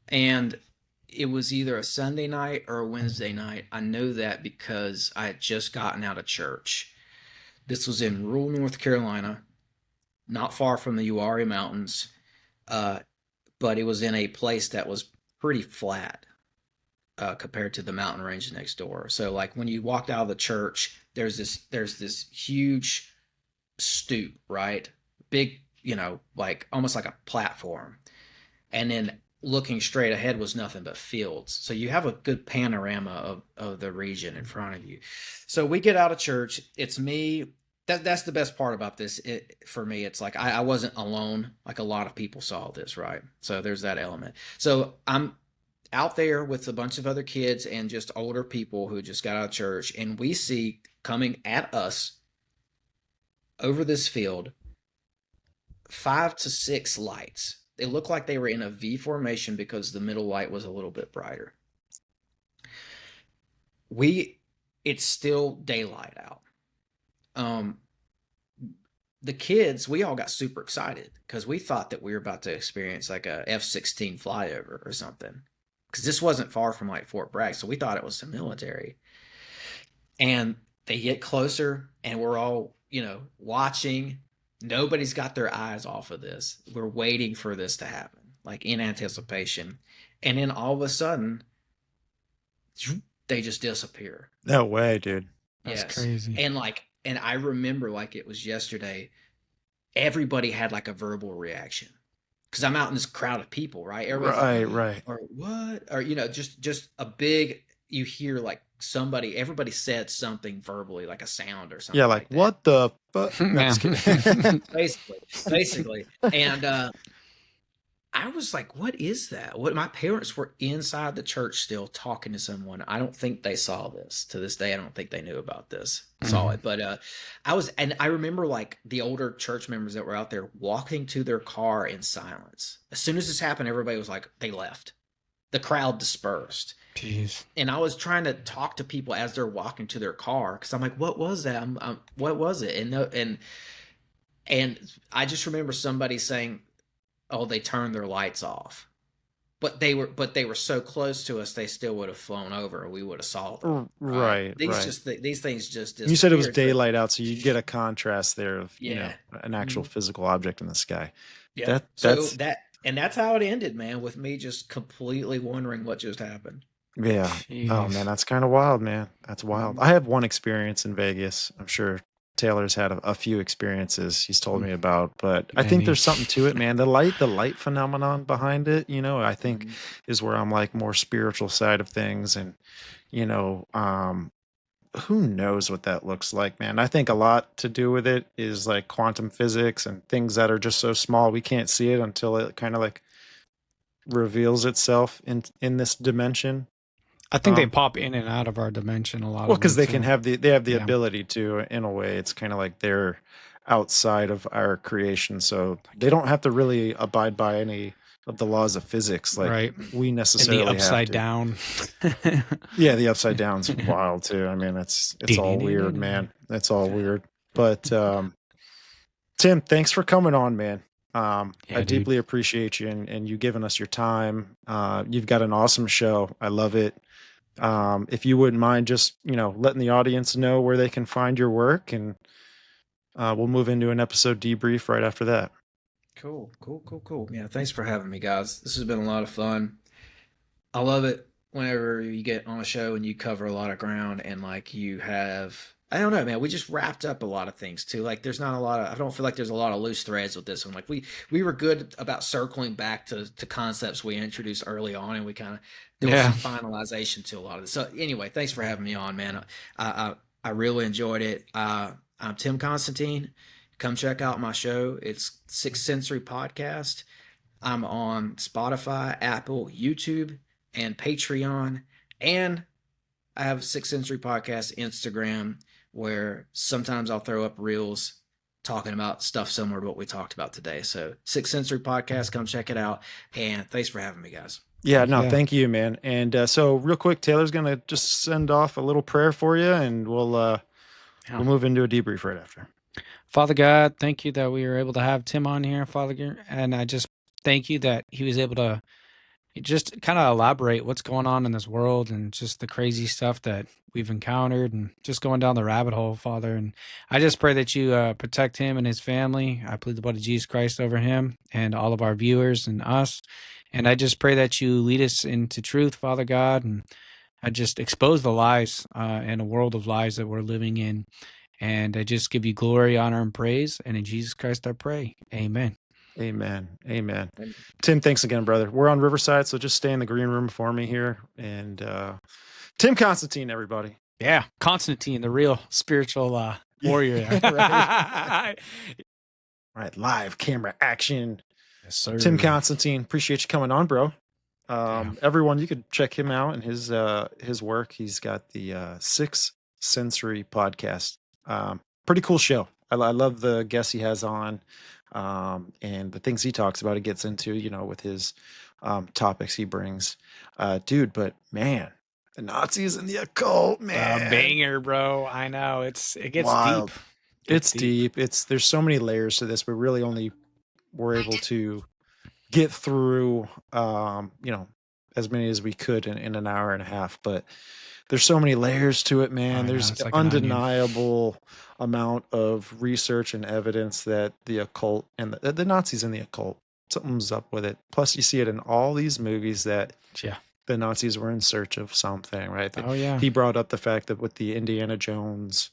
and it was either a Sunday night or a Wednesday night. I know that because I had just gotten out of church. This was in rural North Carolina, not far from the Uwharrie Mountains, but it was in a place that was pretty flat compared to the mountain range next door. So, like when you walked out of the church, there's this huge stoop, right? Big, you know, like almost like a platform, and then looking straight ahead was nothing but fields. So you have a good panorama of the region in front of you. So we get out of church. It's me. That's the best part about this. For me, it's like I wasn't alone. Like a lot of people saw this, right? So there's that element. So I'm out there with a bunch of other kids and just older people who just got out of church, and we see coming at us over this field 5 to 6 lights. They look like they were in a V formation because the middle light was a little bit brighter. It's still daylight out. The kids, we all got super excited because we thought that we were about to experience like a F-16 flyover or something. Because this wasn't far from like Fort Bragg, so we thought it was the military. And they get closer, and we're all, watching. Nobody's got their eyes off of this. We're waiting for this to happen, like in anticipation. And then all of a sudden, they just disappear. No way, dude. That's crazy. And I remember like it was yesterday, everybody had like a verbal reaction. Because I'm out in this crowd of people, right? Everybody's right. Or what? Or, just a big, you hear like everybody said something verbally, like a sound or something. Yeah, like what the fuck? Basically. And I was like, what is that? My parents were inside the church still talking to someone. I don't think they saw this. To this day, I don't think they knew about this. Saw it. But I remember like the older church members that were out there walking to their car in silence. As soon as this happened, everybody was like, they left. The crowd dispersed. Jeez. And I was trying to talk to people as they're walking to their car because I'm like, what was that? What was it? And I just remember somebody saying, oh, they turned their lights off. But they were so close to us, they still would have flown over, and we would have saw them. Right. These things just disappeared. You said it was daylight out, so you get a contrast there of an actual Mm-hmm. physical object in the sky. Yeah. That's how it ended, man, with me just completely wondering what just happened. Yeah. Jeez. Oh man, that's kind of wild, man. That's wild. I have one experience in Vegas. I'm sure Taylor's had a few experiences he's told me about, but I think there's something to it, man. The light phenomenon behind it, I think is where I'm like more spiritual side of things. And, who knows what that looks like, man. I think a lot to do with it is like quantum physics and things that are just so small we can't see it until it kind of like reveals itself in this dimension. I think they pop in and out of our dimension a lot. Well, because they have the ability to, in a way. It's kind of like they're outside of our creation, so they don't have to really abide by any of the laws of physics like we necessarily and the upside have to. Down. Yeah, the upside down's wild too. I mean, it's all weird, man. It's all weird. But Tim, thanks for coming on, man. I deeply appreciate you and you giving us your time. You've got an awesome show. I love it. If you wouldn't mind just, letting the audience know where they can find your work, and we'll move into an episode debrief right after that. Cool. Yeah, thanks for having me, guys. This has been a lot of fun. I love it whenever you get on a show and you cover a lot of ground, and like you have, I don't know, man, we just wrapped up a lot of things too. Like there's not a lot of, I don't feel like there's a lot of loose threads with this one. Like we were good about circling back to concepts we introduced early on, and we kind of, there was some finalization to a lot of this. So anyway, thanks for having me on, man. I really enjoyed it. I'm Tim Constantine. Come check out my show. It's Sixth Sensory Podcast. I'm on Spotify, Apple, YouTube, and Patreon. And I have Sixth Sensory Podcast Instagram, where sometimes I'll throw up reels talking about stuff similar to what we talked about today. So Sixth Sensory Podcast, come check it out. And thanks for having me, guys. Yeah, thank you, man. And so real quick, Taylor's going to just send off a little prayer for you, and we'll move into a debrief right after. Father God, thank you that we were able to have Tim on here, Father God. And I just thank you that he was able to just kind of elaborate what's going on in this world and just the crazy stuff that we've encountered and just going down the rabbit hole, Father. And I just pray that you protect him and his family. I plead the blood of Jesus Christ over him and all of our viewers and us. And I just pray that you lead us into truth, Father God, and I just expose the lies and a world of lies that we're living in. And I just give you glory, honor, and praise. And in Jesus Christ I pray. Amen. Amen. Tim, thanks again, brother. We're on Riverside, so just stay in the green room for me here. And Tim Constantine, everybody. Yeah, Constantine, the real spiritual warrior. Right. Right, live camera action. Yes, sir. Tim Constantine, appreciate you coming on, bro. Everyone, you could check him out and his work. He's got the Sixth Sensory podcast. Pretty cool show. I love the guests he has on, and the things he talks about. He gets into, with his topics he brings. Dude, but man, the Nazis and the occult, man, banger, bro. I know it gets wild. deep. It's deep. There's so many layers to this. We really only were able to get through, as many as we could in an hour and a half. But there's so many layers to it, man. There's like undeniable amount of research and evidence that the occult and the Nazis and the occult, something's up with it. Plus, you see it in all these movies that the Nazis were in search of something, right? He brought up the fact that with the Indiana Jones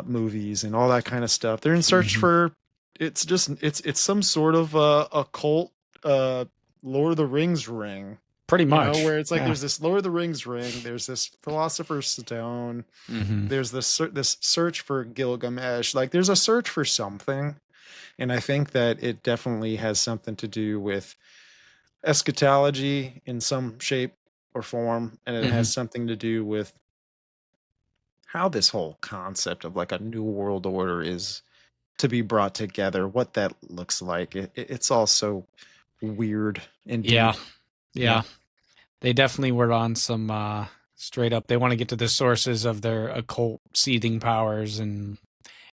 movies and all that kind of stuff, they're in search for. It's some sort of occult Lord of the Rings ring. Pretty much. Where it's like there's this Lord of the Rings ring, there's this Philosopher's Stone, there's this search for Gilgamesh. Like there's a search for something. And I think that it definitely has something to do with eschatology in some shape or form. And it has something to do with how this whole concept of like a new world order is to be brought together, what that looks like. It's all so weird and deep. Yeah. They definitely were on some straight up. They want to get to the sources of their occult seething powers, and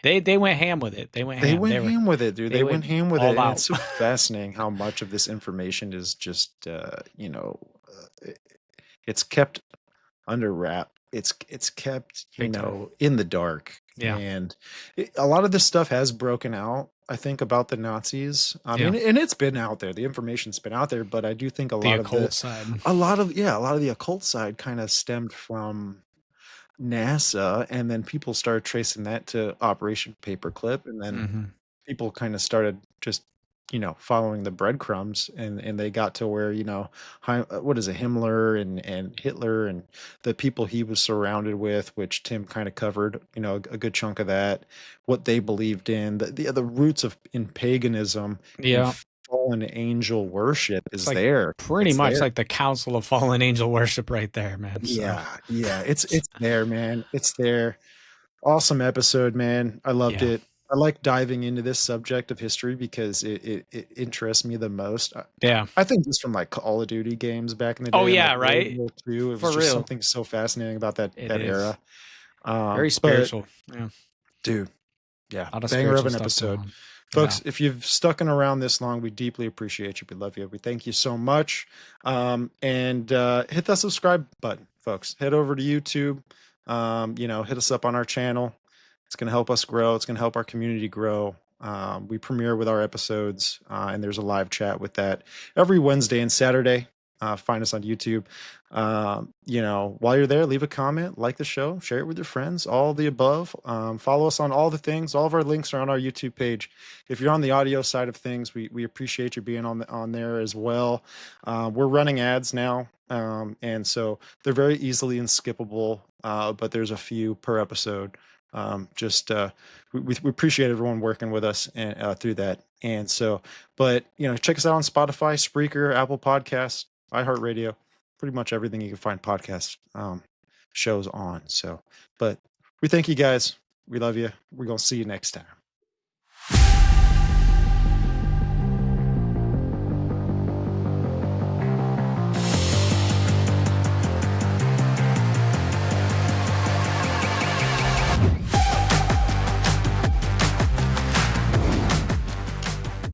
they went ham with it. They went ham with it, dude. They went ham with it. And it's so fascinating how much of this information is just, it's kept under wrap. It's kept, in the dark. Yeah. And a lot of this stuff has broken out, I think, about the Nazis. And it's been out there. The information's been out there, but I do think a lot of the occult side kind of stemmed from NASA, and then people started tracing that to Operation Paperclip, and then people kind of started just following the breadcrumbs, and they got to where Himmler and Hitler and the people he was surrounded with, which Tim kind of covered a good chunk of that, what they believed in, the roots in paganism, and fallen angel worship is like there. Pretty much like the Council of Fallen Angel worship right there, man. It's there, man. It's there. Awesome episode, man. I loved it. I like diving into this subject of history because it interests me the most. I think just from like Call of Duty games back in the day. Oh yeah, right. World War II, it was just something so fascinating about that era. Very spiritual. Dude, banger of an episode. Folks, if you've stuck around this long, we deeply appreciate you. We love you. We thank you so much. And hit that subscribe button, folks. Head over to YouTube. Hit us up on our channel. It's going to help us grow. It's going to help our community grow. We premiere with our episodes, and there's a live chat with that every Wednesday and Saturday. Find us on YouTube. While you're there, leave a comment, like the show, share it with your friends, all the above. Follow us on all the things. All of our links are on our YouTube page. If you're on the audio side of things, we appreciate you being on there as well. We're running ads now, and so they're very easily skippable, but there's a few per episode. We appreciate everyone working with us and through that. And so, but check us out on Spotify, Spreaker, Apple Podcasts, iHeartRadio, pretty much everything you can find podcast shows on. So, but we thank you guys. We love you. We're going to see you next time.